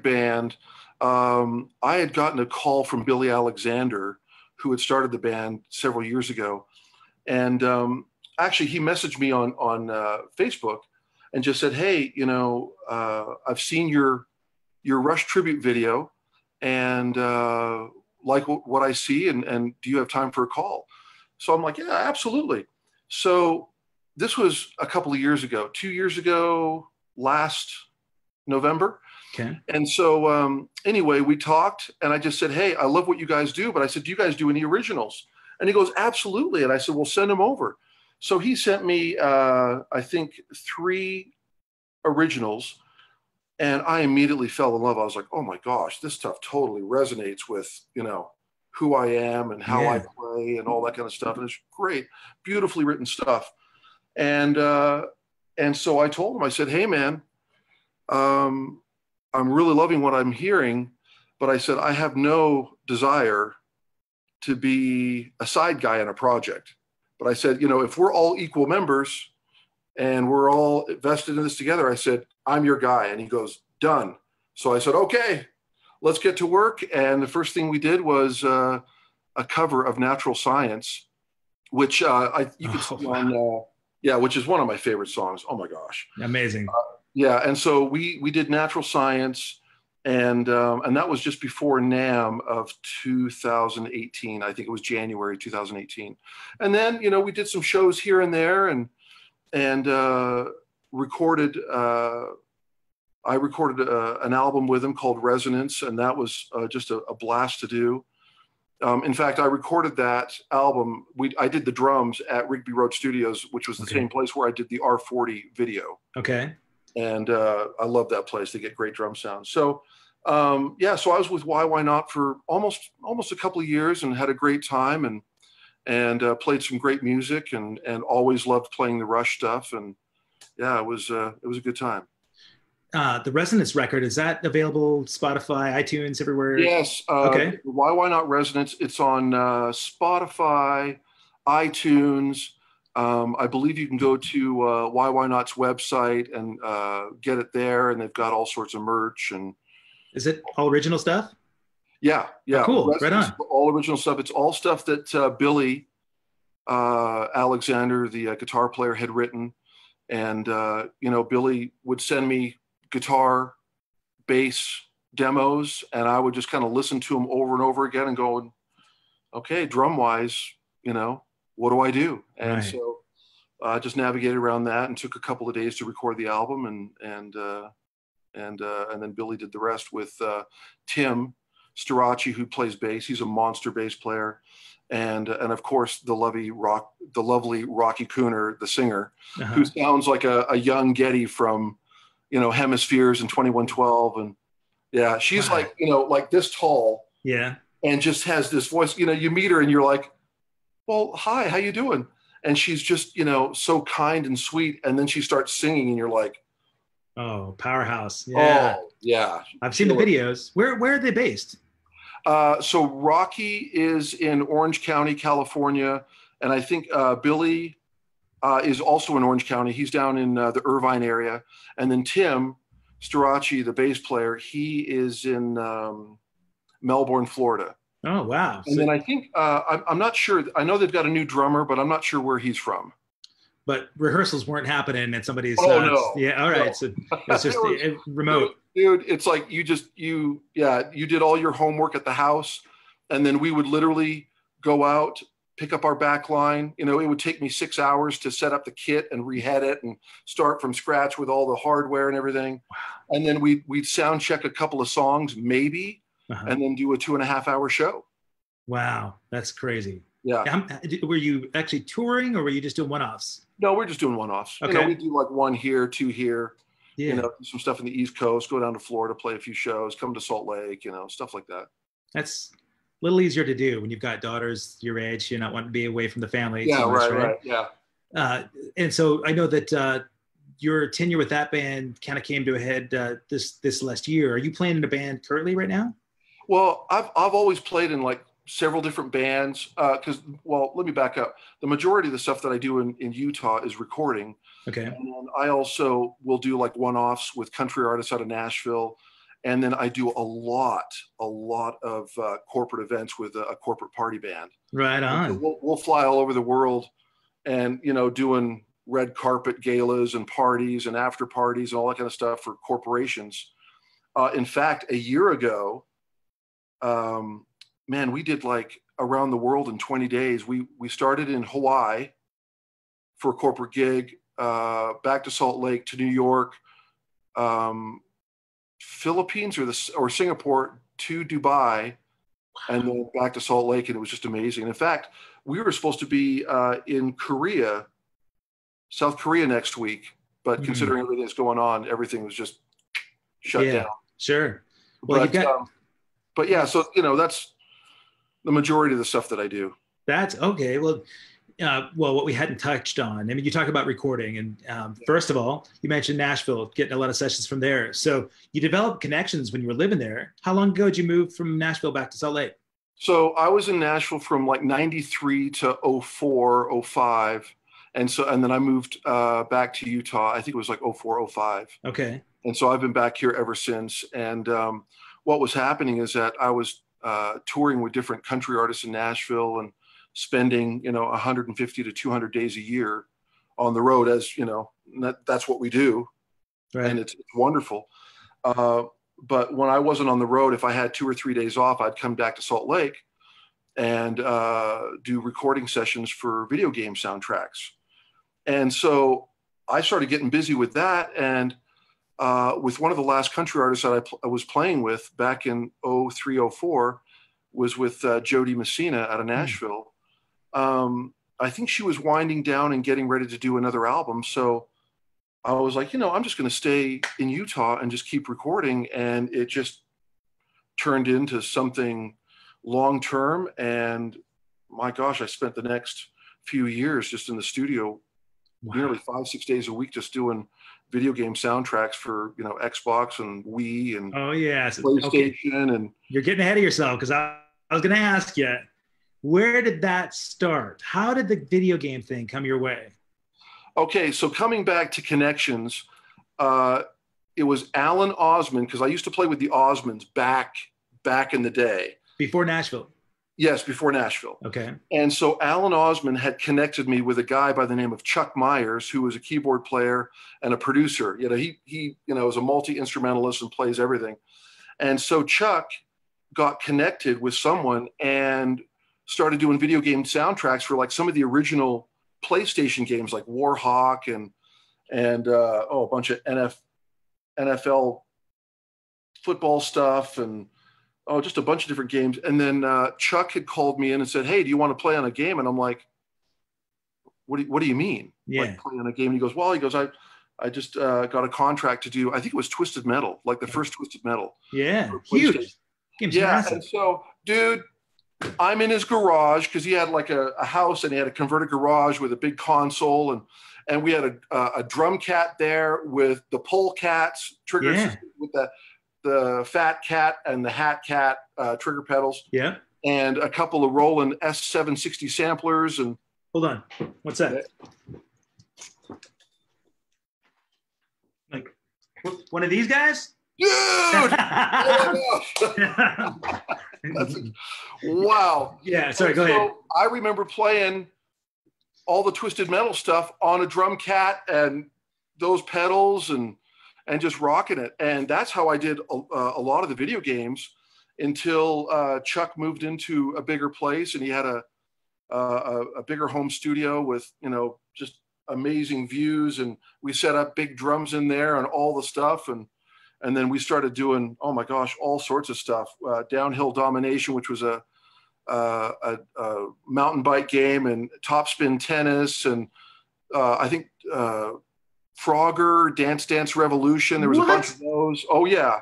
band. I had gotten a call from Billy Alexander, who had started the band several years ago. And actually, he messaged me on Facebook and just said, hey, I've seen your Rush tribute video and like what I see. And do you have time for a call? So I'm like, yeah, absolutely. So this was a couple of years ago, 2 years ago, last November. Okay. And so anyway, we talked and I just said, hey, I love what you guys do. But I said, do you guys do any originals? And he goes, absolutely. And I said, well, send them over. So he sent me, I think, 3 originals. And I immediately fell in love. I was like, oh my gosh, this stuff totally resonates with, who I am and how I play and all that kind of stuff. And it's great, beautifully written stuff. And so I told him, I said, hey man, I'm really loving what I'm hearing, but I said, I have no desire to be a side guy in a project. But I said, if we're all equal members and we're all vested in this together, I said, I'm your guy. And he goes, done. So I said, okay, let's get to work. And the first thing we did was a cover of Natural Science, which you can see on, which is one of my favorite songs. Oh my gosh. Amazing. And so we did Natural Science, and that was just before NAMM of 2018. I think it was January 2018. And then, we did some shows here and there and recorded, I recorded an album with him called Resonance, and that was just a blast to do. In fact, I recorded that album. I did the drums at Rigby Road Studios, which was the same place where I did the R40 video. Okay. And I love that place. They get great drum sounds. So, so I was with Why Not for almost a couple of years and had a great time. and played some great music, and always loved playing the Rush stuff. And yeah, it was a good time. The Resonance record, is that available Spotify, iTunes, everywhere? Yes. Okay. Why Not Resonance? It's on Spotify, iTunes. I believe you can go to Why Not's website and get it there, and they've got all sorts of merch. And is it all original stuff? Yeah. Oh, cool. Resonance, right on. All original stuff. It's all stuff that Billy Alexander, the guitar player, had written. And Billy would send me guitar, bass demos, and I would just kind of listen to them over and over again and go, okay, drum wise, what do I do? And so I just navigated around that and took a couple of days to record the album, and then Billy did the rest with Tim Starachi, who plays bass. He's a monster bass player, and of course the lovely Rocky Cooner, the singer, who sounds like a young Getty from Hemispheres and 2112. And yeah, she's like this tall, and just has this voice. You meet her and you're like, well, hi, how you doing? And she's just so kind and sweet, and then she starts singing and you're like, oh, powerhouse. Yeah. Oh yeah, I've seen the videos. Where are they based? So Rocky is in Orange County, California, and I think Billy is also in Orange County. He's down in the Irvine area, and then Tim Starachi, the bass player, he is in Melbourne, Florida. Oh wow! And then I think I'm not sure. I know they've got a new drummer, but I'm not sure where he's from. But rehearsals weren't happening at somebody's. Oh no! Yeah, all right. No. So it's just remote. Dude, it's like you did all your homework at the house, and then we would literally go out, pick up our back line. It would take me 6 hours to set up the kit and rehead it and start from scratch with all the hardware and everything. Wow. And then we'd sound check a couple of songs, maybe, and then do a 2.5 hour show. Wow, that's crazy. Yeah. Were you actually touring, or were you just doing one-offs? No, we're just doing one-offs. Okay. We do like one here, two here. Yeah. Some stuff in the East Coast, go down to Florida, play a few shows, come to Salt Lake, stuff like that. That's a little easier to do when you've got daughters your age, you're not wanting to be away from the family. Yeah, much, right. Yeah. And so I know that your tenure with that band kind of came to a head this last year. Are you playing in a band currently right now? Well, I've always played in like several different bands let me back up. The majority of the stuff that I do in Utah is recording. Okay. And then I also will do like one-offs with country artists out of Nashville. And then I do a lot of corporate events with a corporate party band. Right on. So we'll fly all over the world and, doing red carpet galas and parties and after parties and all that kind of stuff for corporations. In fact, a year ago, we did like around the world in 20 days. We started in Hawaii for a corporate gig, back to Salt Lake, to New York, Philippines or Singapore to Dubai, and then back to Salt Lake. And it was just amazing. In fact, we were supposed to be in South Korea next week, but considering everything that's going on, everything was just shut down. Sure. Well, but yeah, so, that's the majority of the stuff that I do. That's okay. Well, what we hadn't touched on, you talk about recording, and first of all, you mentioned Nashville, getting a lot of sessions from there. So you developed connections when you were living there. How long ago did you move from Nashville back to Salt Lake? So I was in Nashville from like 93 to 04, 05. And then I moved back to Utah. I think it was like 04, 05. Okay. And so I've been back here ever since. And what was happening is that I was touring with different country artists in Nashville and spending, 150 to 200 days a year on the road, as that's what we do. Right. And it's wonderful. But when I wasn't on the road, if I had 2 or 3 days off, I'd come back to Salt Lake and do recording sessions for video game soundtracks. And so I started getting busy with that. And with one of the last country artists that I was playing with back in 03, 04 was with Jody Messina out of Nashville. I think she was winding down and getting ready to do another album. So I was like, I'm just going to stay in Utah and just keep recording. And it just turned into something long-term. And my gosh, I spent the next few years just in the studio, nearly 5-6 days a week, just doing video game soundtracks for, you know, Xbox and Wii and PlayStation. And you're getting ahead of yourself, because I was going to ask you, where did that start? How did the video game thing come your way? Okay, so coming back to connections, it was Alan Osmond, because I used to play with the Osmonds back in the day. Before Nashville. Yes, before Nashville. Okay. And so Alan Osmond had connected me with a guy by the name of Chuck Myers, who was a keyboard player and a producer. You know, he you know, is a multi-instrumentalist and plays everything. And so Chuck got connected with someone and started doing video game soundtracks for like some of the original PlayStation games, like Warhawk and a bunch of NFL football stuff, and just a bunch of different games. And then Chuck had called me in and said, "Hey, do you want to play on a game?" And I'm like, what do you mean? Yeah. Like, play on a game? And he goes, "Well," he goes, I just got a contract to do, I think it was Twisted Metal, like the first Twisted Metal. Yeah, huge. Game's massive. And so, dude, I'm in his garage, because he had like a house, and he had a converted garage with a big console, and we had a drum cat there with the pole cats, triggers with the fat cat and the hat cat trigger pedals. Yeah. And a couple of Roland S760 samplers. And hold on, what's that? Like one of these guys? Dude! Wow. Yeah, sorry, go ahead. I remember playing all the Twisted Metal stuff on a drum cat and those pedals and just rocking it. And that's how I did a lot of the video games until Chuck moved into a bigger place, and he had a bigger home studio with, you know, just amazing views, and we set up big drums in there and all the stuff. And then we started doing, oh my gosh, all sorts of stuff. Downhill Domination, which was a mountain bike game, and Top Spin Tennis, and I think Frogger, Dance Dance Revolution. There was a bunch of those. Oh yeah.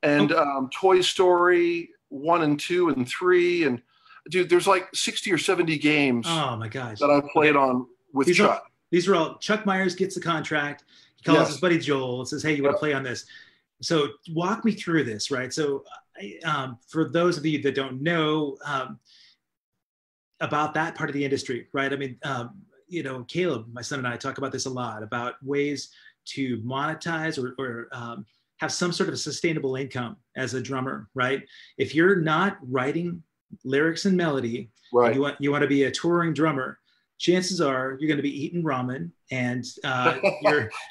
And Toy Story 1 and 2 and 3. And dude, there's like 60 or 70 games. Oh my gosh. That I played on with Chuck. These are all, Chuck Myers gets the contract. He calls his buddy Joel and says, "Hey, you want to play on this?" So walk me through this, right? So for those of you that don't know about that part of the industry, right? I mean, you know, Caleb, my son, and I talk about this a lot, about ways to monetize or have some sort of a sustainable income as a drummer, right? If you're not writing lyrics and melody, right, you want to be a touring drummer, chances are you're going to be eating ramen, and you're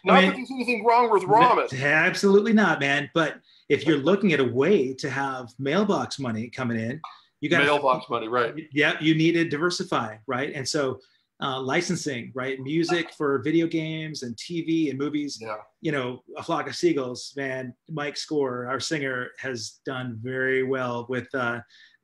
not that there's anything wrong with ramen. Absolutely not, man. But if you're looking at a way to have mailbox money coming in, you got mailbox money, right? Yeah, you need to diversify, right? And so licensing, right? Music for video games and TV and movies. Yeah. You know, A Flock of Seagulls, man. Mike Score, our singer, has done very well with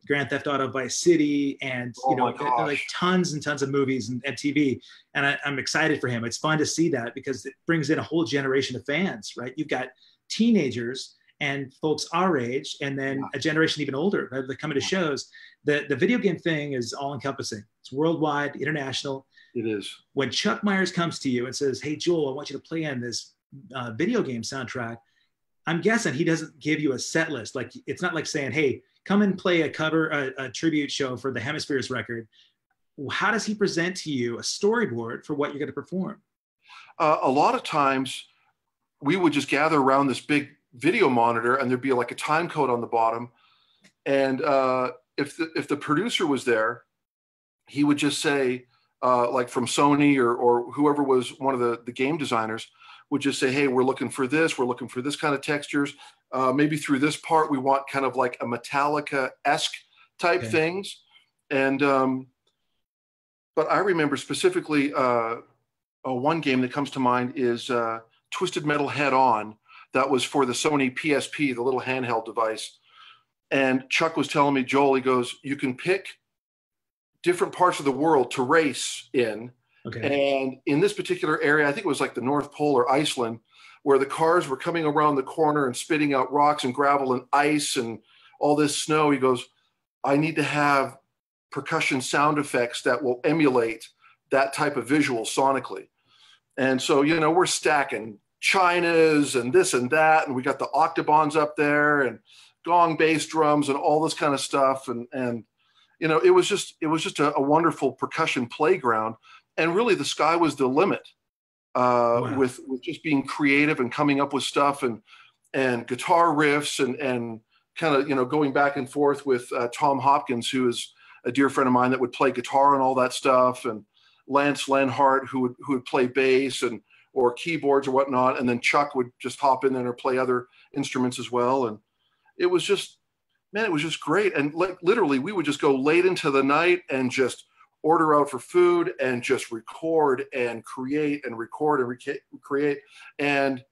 Grand Theft Auto Vice City, and like tons and tons of movies and TV. And I'm excited for him. It's fun to see that, because it brings in a whole generation of fans, right? You've got teenagers and folks our age, and then a generation even older that come into shows. The video game thing is all encompassing. It's worldwide, international. It is. When Chuck Myers comes to you and says, "Hey, Joel, I want you to play on this video game soundtrack," I'm guessing he doesn't give you a set list. Like, it's not like saying, "Hey, come and play a tribute show for the Hemispheres record." How does he present to you a storyboard for what you're going to perform? A lot of times we would just gather around this big video monitor, and there'd be like a time code on the bottom. And if the producer was there, he would just say, like from Sony or whoever was one of the game designers, would just say, "Hey, we're looking for this kind of textures. Maybe through this part, we want kind of like a Metallica-esque type things." And, but I remember specifically one game that comes to mind is Twisted Metal Head On. That was for the Sony PSP, the little handheld device. And Chuck was telling me, "Joel," he goes, "you can pick different parts of the world to race in." Okay. And in this particular area, I think it was like the North Pole or Iceland, where the cars were coming around the corner and spitting out rocks and gravel and ice and all this snow. He goes, "I need to have percussion sound effects that will emulate that type of visual sonically. And so, you know, we're stacking chinas and this and that, and we got the octobons up there and gong bass drums and all this kind of stuff. And you know, it was just a wonderful percussion playground. And really the sky was the limit Wow. with just being creative and coming up with stuff and guitar riffs and kind of, you know, going back and forth with Tom Hopkins, who is a dear friend of mine that would play guitar and all that stuff, and Lance Lenhart, who would play bass or keyboards or whatnot, and then Chuck would just hop in there or play other instruments as well. And it was just, man, it was just great. And like literally, we would just go late into the night and just order out for food and just record and create and record and create, and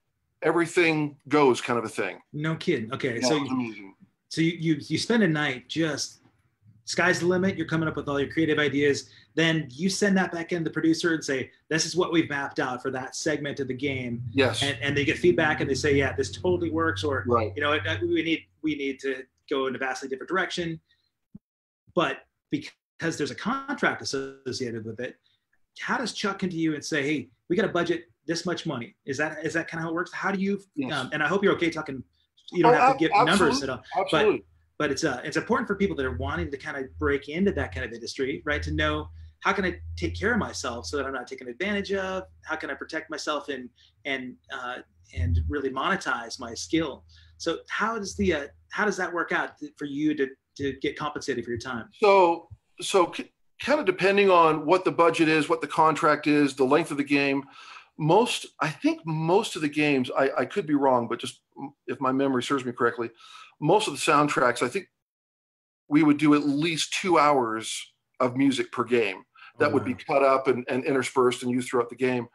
everything goes kind of a thing. No kidding. Okay, Yeah, so you spend a night just sky's the limit. You're coming up with all your creative ideas. Then you send that back in the producer and say, this is what we've mapped out for that segment of the game. Yes. And they get feedback and they say, yeah, this totally works. Or, right. You know, we need to go in a vastly different direction. But because there's a contract associated with it, how does Chuck come to you and say, hey, we got a budget this much money? Is that kind of how it works? How do you, yes. And I hope you're okay talking, you don't have to give numbers at all. Absolutely. But it's important for people that are wanting to kind of break into that kind of industry, right? To know, how can I take care of myself so that I'm not taken advantage of? How can I protect myself and really monetize my skill? So how does that work out for you to get compensated for your time? So kind of depending on what the budget is, what the contract is, the length of the game. I think most of the games, I could be wrong, but just if my memory serves me correctly, most of the soundtracks, I think we would do at least 2 hours of music per game that would be cut up and interspersed and used throughout the game.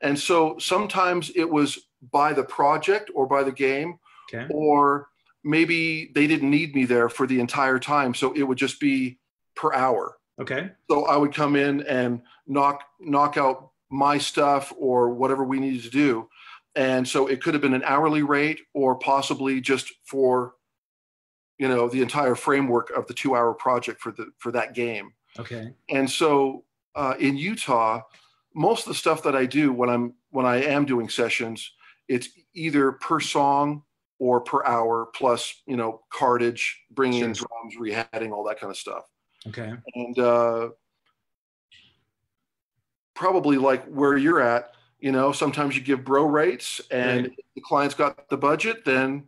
And so sometimes it was by the project or by the game, okay. Or maybe they didn't need me there for the entire time. So it would just be per hour. Okay. So I would come in and knock out my stuff or whatever we needed to do. And so it could have been an hourly rate or possibly just for, you know, the entire framework of the 2 hour project for that game. Okay. And so in Utah, most of the stuff that I do when I am doing sessions, it's either per song or per hour plus, you know, cartage, bringing in drums, rehatting, all that kind of stuff. Okay. And probably like where you're at, you know, sometimes you give bro rates, and if the client's got the budget, then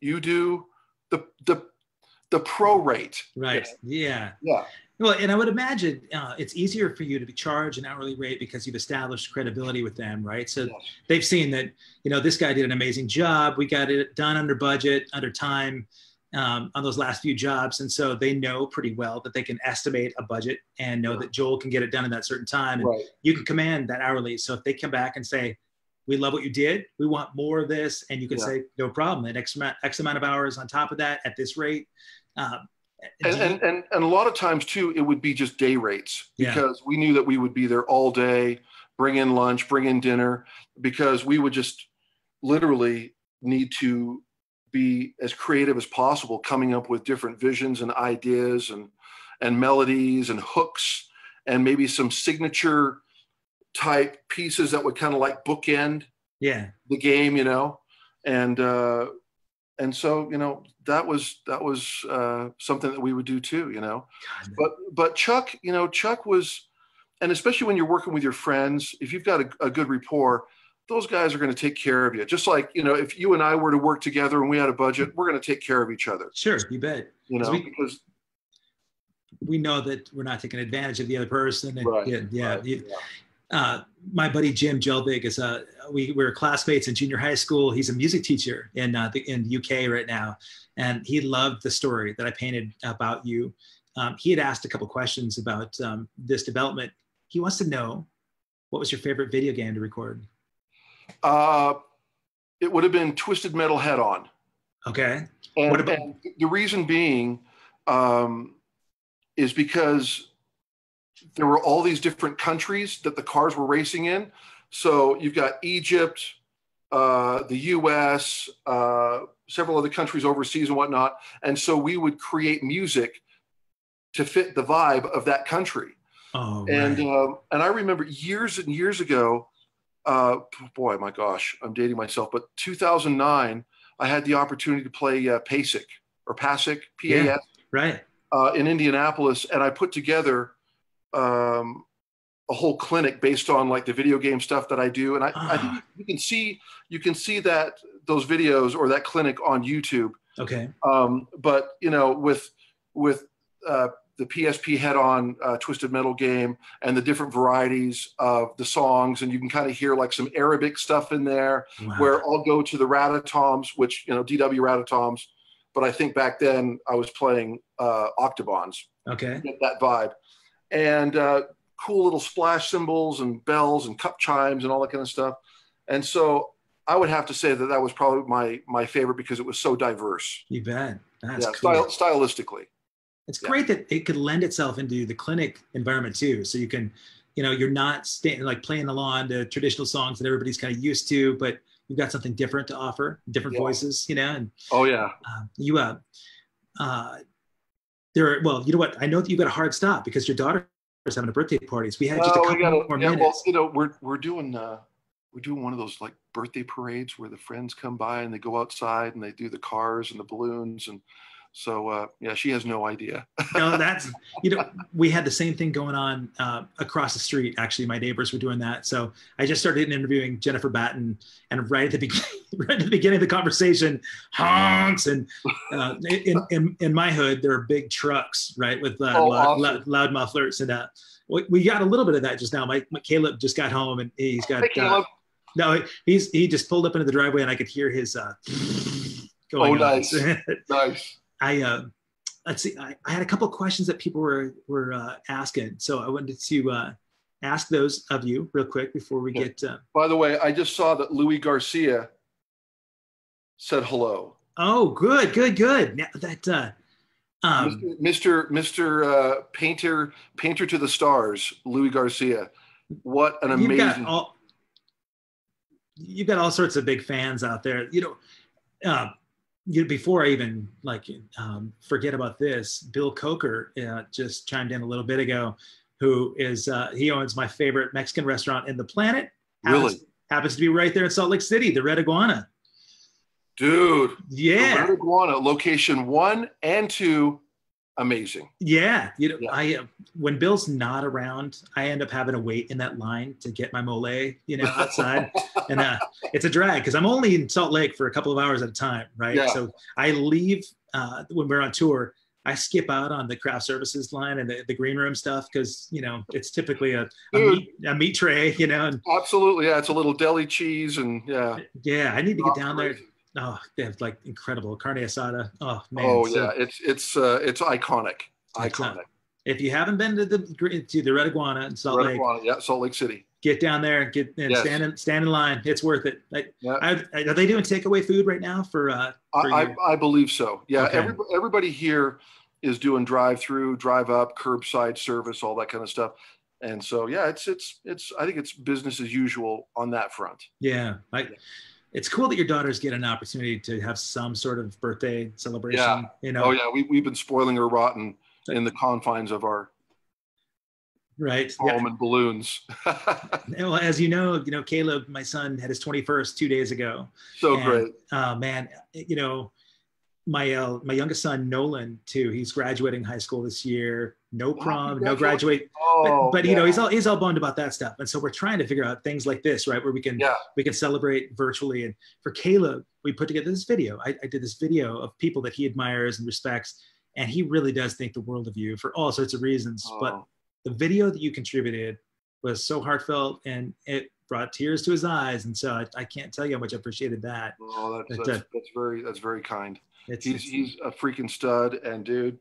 you do the pro rate. Right. Yeah. Yeah. Well, and I would imagine it's easier for you to charge an hourly rate because you've established credibility with them, right? So they've seen that, you know, this guy did an amazing job. We got it done under budget, under time on those last few jobs. And so they know pretty well that they can estimate a budget and know that Joel can get it done in that certain time. And you can command that hourly. So if they come back and say, we love what you did, we want more of this, and you can say, no problem, and X amount of hours on top of that at this rate. And a lot of times too, it would be just day rates, because we knew that we would be there all day, bring in lunch, bring in dinner, because we would just literally need to be as creative as possible, coming up with different visions and ideas and melodies and hooks and maybe some signature type pieces that would kind of like bookend the game, you know. And so, you know, that was something that we would do too, you know. But Chuck, you know, Chuck was, and especially when you're working with your friends, if you've got a good rapport, those guys are going to take care of you. Just like, you know, if you and I were to work together and we had a budget, we're going to take care of each other. Sure, you bet. You know, because we know that we're not taking advantage of the other person. And my buddy Jim Jelvig is we were classmates in junior high school. He's a music teacher in the UK right now, and he loved the story that I painted about you. He had asked a couple questions about this development. He wants to know, what was your favorite video game to record? It would have been Twisted Metal Head On. Okay. And the reason being is because there were all these different countries that the cars were racing in. So you've got Egypt, the US, several other countries overseas and whatnot. And so we would create music to fit the vibe of that country. Oh, and right. and I remember years and years ago, boy, my gosh, I'm dating myself, but 2009, I had the opportunity to play PASIC or PASIC, Yeah, PAS, right. in Indianapolis, and I put together a whole clinic based on like the video game stuff that I do. And I think Ah, you can see that those videos or that clinic on YouTube. okay. But you know, with the PSP head-on twisted metal game and the different varieties of the songs, and you can kind of hear like some Arabic stuff in there, Wow. where I'll go to the Ratatoms, which, you know, DW Ratatoms, but I think back then I was playing Octobons, Okay. get that vibe, and cool little splash cymbals and bells and cup chimes and all that kind of stuff. And so I would have to say that that was probably my favorite because it was so diverse. You bet. That's Yeah, cool. stylistically. It's Yeah. great that it could lend itself into the clinic environment too. So you can, you know, you're not like playing along the traditional songs that everybody's kind of used to, but you've got something different to offer, different Yeah. voices, you know, and Oh yeah. There, well, you know what? I know that you got a hard stop because your daughter is having a birthday party. So we had just a couple more minutes. Well, you know, we're doing one of those like birthday parades where the friends come by and they go outside and they do the cars and the balloons, and so yeah, she has no idea. No, that's, you know, we had the same thing going on across the street. Actually, my neighbors were doing that. So I just started interviewing Jennifer Batten, and right at the beginning, right at the beginning of the conversation, honks, and in my hood there are big trucks, right, with Awesome. loud mufflers, and we got a little bit of that just now. My Caleb just got home, and he's got no, he just pulled up into the driveway, and I could hear his going. Oh, nice, nice. Let's see. I had a couple of questions that people were asking, so I wanted to ask those of you real quick before we get. By the way, I just saw that Louis Garcia said hello. Oh, good. Now that Mr. Painter to the Stars, Louis Garcia. What an amazing. You've got all sorts of big fans out there. You know. Before I even forget about this, Bill Coker just chimed in a little bit ago, who is he owns my favorite Mexican restaurant in the planet. Happens to be right there in Salt Lake City, the Red Iguana. Dude, yeah, the Red Iguana, location 1 and 2, amazing. Yeah, you know, yeah. When Bill's not around, I end up having to wait in that line to get my mole, you know, outside, and it's a drag because I'm only in Salt Lake for a couple of hours at a time, right? Yeah. So I leave when we're on tour. I skip out on the craft services line and the green room stuff because, you know, it's typically a meat tray, you know. And, absolutely, yeah. It's a little deli cheese and yeah. Yeah, I need to get down there. Oh, they have like incredible carne asada. Oh man. Oh yeah, it's iconic. Iconic. If you haven't been to the Red Iguana in Salt Lake, yeah, Salt Lake City, get down there, stand in line. It's worth it. Are they doing takeaway food right now for I believe so. Yeah, okay. Everybody here is doing drive-through, drive-up, curbside service, all that kind of stuff. And so yeah, it's I think it's business as usual on that front. Yeah. It's cool that your daughters get an opportunity to have some sort of birthday celebration. Yeah. You know. Oh yeah, we've been spoiling her rotten in the confines of our home and balloons. Well, as you know, Caleb, my son, had his 21st 2 days ago. So great. Man, you know, my youngest son, Nolan, too. He's graduating high school this year. No prom, no graduate. But you know, he's all bummed about that stuff. And so we're trying to figure out things like this, right, where we can celebrate virtually. And for Caleb, we put together this video. I did this video of people that he admires and respects, and he really does think the world of you for all sorts of reasons. But the video that you contributed was so heartfelt, and it brought tears to his eyes. And so I can't tell you how much I appreciated that. Oh, that's very kind. He's a freaking stud, and dude,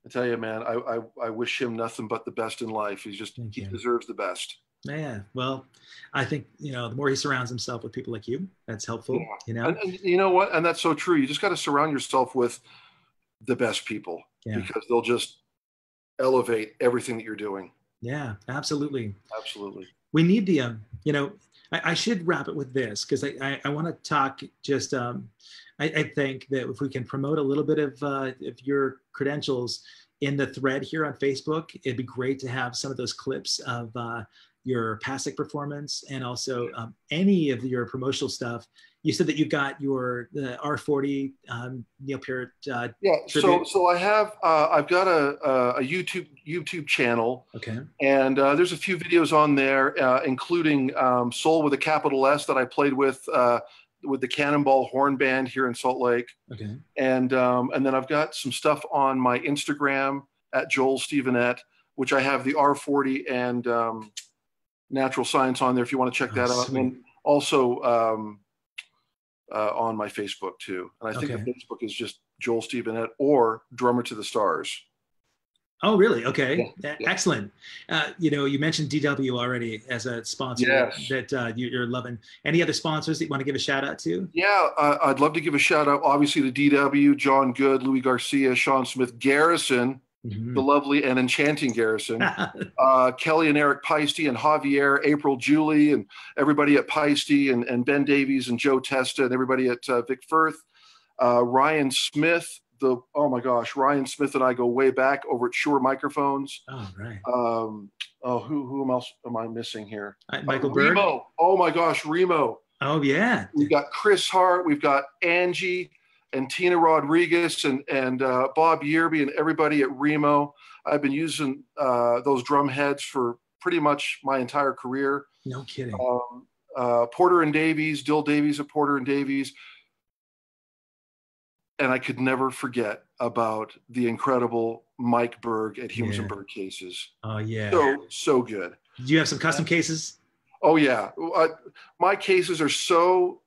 I tell you, man, I wish him nothing but the best in life. He deserves the best. Yeah, well, I think, you know, the more he surrounds himself with people like you, that's helpful. Yeah. You know, and you know what? And that's so true. You just got to surround yourself with the best people because they'll just elevate everything that you're doing. Yeah, absolutely. Absolutely. We need the, you know, I should wrap it with this because I want to talk just. I think that if we can promote a little bit of your credentials, in the thread here on Facebook, it'd be great to have some of those clips of your Pasic performance and also any of your promotional stuff. You said that you've got the R40 Neil Peart tribute. So I have I've got a YouTube channel. Okay. And there's a few videos on there, including Soul with a capital S that I played with the Cannonball Horn Band here in Salt Lake. Okay. And then I've got some stuff on my Instagram at Joel STEVENETT, which I have the R40 and Natural Science on there if you want to check that out. And also on my Facebook too. And I think the Facebook is just Joel STEVENETT or Drummer to the Stars. Oh, really? Okay. Yeah. Excellent. You mentioned DW already as a sponsor that you're loving. Any other sponsors that you want to give a shout out to? Yeah, I'd love to give a shout out, obviously, to DW, John Good, Louis Garcia, Sean Smith, Garrison, the lovely and enchanting Garrison, Kelly and Eric Peisty and Javier, April, Julie, and everybody at Peisty, and Ben Davies and Joe Testa and everybody at Vic Firth, Ryan Smith. Ryan Smith and I go way back over at Shure Microphones. Oh, right. Who else am I missing here? Michael Berg. Remo. Oh my gosh, Remo. Oh yeah. We've got Chris Hart. We've got Angie and Tina Rodriguez and Bob Yerby and everybody at Remo. I've been using those drum heads for pretty much my entire career. No kidding. Porter and Davies, Dill Davies at Porter and Davies. And I could never forget about the incredible Mike Berg at Humes and Berg Cases. Oh, yeah. So good. Do you have some custom cases? Oh, yeah. My cases are so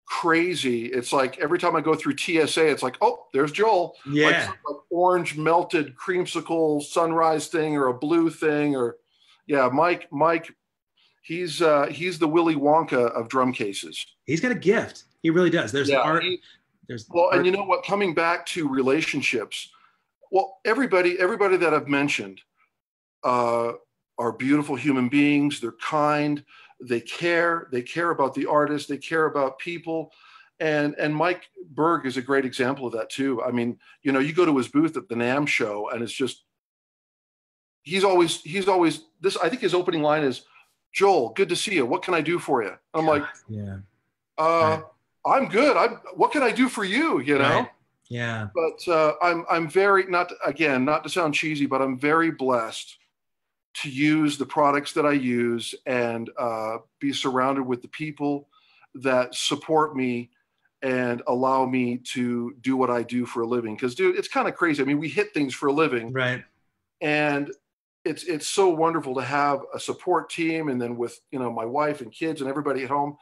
crazy. It's like every time I go through TSA, it's like, oh, there's Joel. Yeah. Like orange melted creamsicle sunrise thing or a blue thing Mike, he's the Willy Wonka of drum cases. He's got a gift. He really does. There's art. And you know what? Coming back to relationships, everybody that I've mentioned are beautiful human beings. They're kind. They care. They care about the artist. They care about people. And Mike Berg is a great example of that too. I mean, you go to his booth at the NAMM show, and it's just he's always this. I think his opening line is, "Joel, good to see you. What can I do for you?" I'm like, I'm good. What can I do for you? Right. Yeah. But I'm very, not to sound cheesy, but I'm very blessed to use the products that I use and be surrounded with the people that support me and allow me to do what I do for a living. Because, dude, it's kind of crazy. I mean, we hit things for a living, right? And it's so wonderful to have a support team, and then with my wife and kids and everybody at home,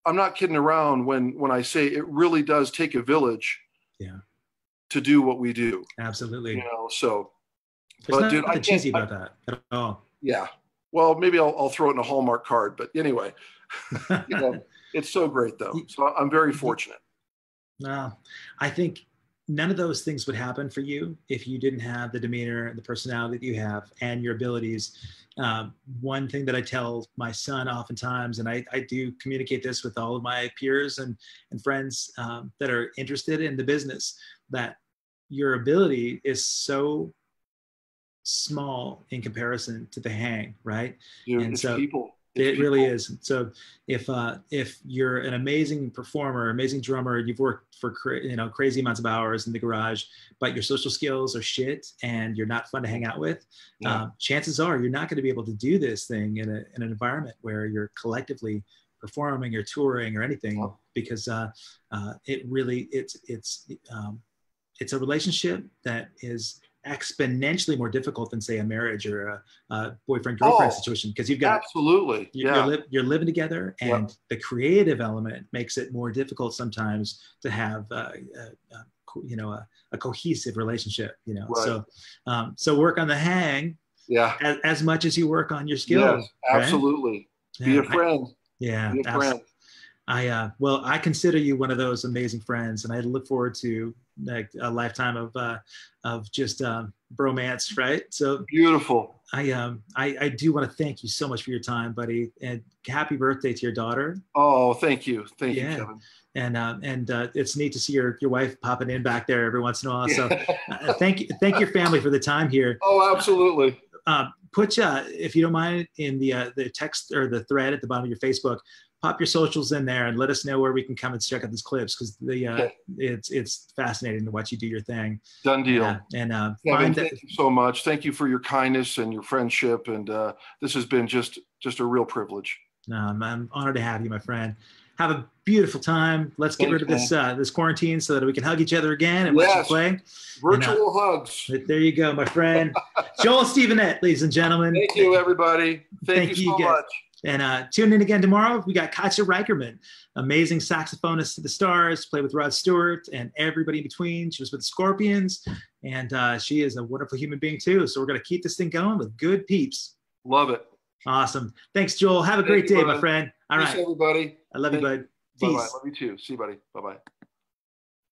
I'm not kidding around when I say it really does take a village to do what we do. Absolutely. There's nothing cheesy about that at all. Yeah. Well, maybe I'll throw it in a Hallmark card, but anyway, it's so great though. So I'm very fortunate. No, I think none of those things would happen for you if you didn't have the demeanor and the personality that you have and your abilities. One thing that I tell my son oftentimes, and I do communicate this with all of my peers and friends that are interested in the business, that your ability is so small in comparison to the hang, right? Dude, and so people. It really is. So if you're an amazing performer, amazing drummer, you've worked for crazy amounts of hours in the garage, but your social skills are shit and you're not fun to hang out with, chances are you're not going to be able to do this thing in an environment where you're collectively performing or touring or anything, because it's a relationship that is exponentially more difficult than, say, a marriage or a boyfriend-girlfriend situation, because you've got you're living together, and the creative element makes it more difficult sometimes to have a cohesive relationship. Right. So work on the hang as much as you work on your skills. Yes, absolutely. Right? Be a friend. Be a friend. I consider you one of those amazing friends, and I look forward to a lifetime of just bromance, right? So beautiful. I do want to thank you so much for your time, buddy, and happy birthday to your daughter. Oh, thank you, Kevin. and it's neat to see your wife popping in back there every once in a while. So thank your family for the time here. Oh, absolutely. Put if you don't mind, in the text or the thread at the bottom of your Facebook, pop your socials in there and let us know where we can come and check out these clips, because it's fascinating to watch you do your thing. Done deal. Kevin, thank you so much. Thank you for your kindness and your friendship, and this has been just a real privilege. I'm honored to have you, my friend. Have a beautiful time. Let's get rid of this quarantine so that we can hug each other again and watch you play. Virtual hugs. There you go, my friend. Joel STEVENETT, ladies and gentlemen. Thank you, everybody. Thank you so much. And tune in again tomorrow. We got Katja Reicherman, amazing saxophonist to the stars, played with Rod Stewart and everybody in between. She was with the Scorpions, and she is a wonderful human being too. So we're going to keep this thing going with good peeps. Love it. Awesome. Thanks, Joel. Have a great day, my friend. All right. Thanks, everybody. I love you, bud. Bye-bye. Love you too. See you, buddy. Bye-bye.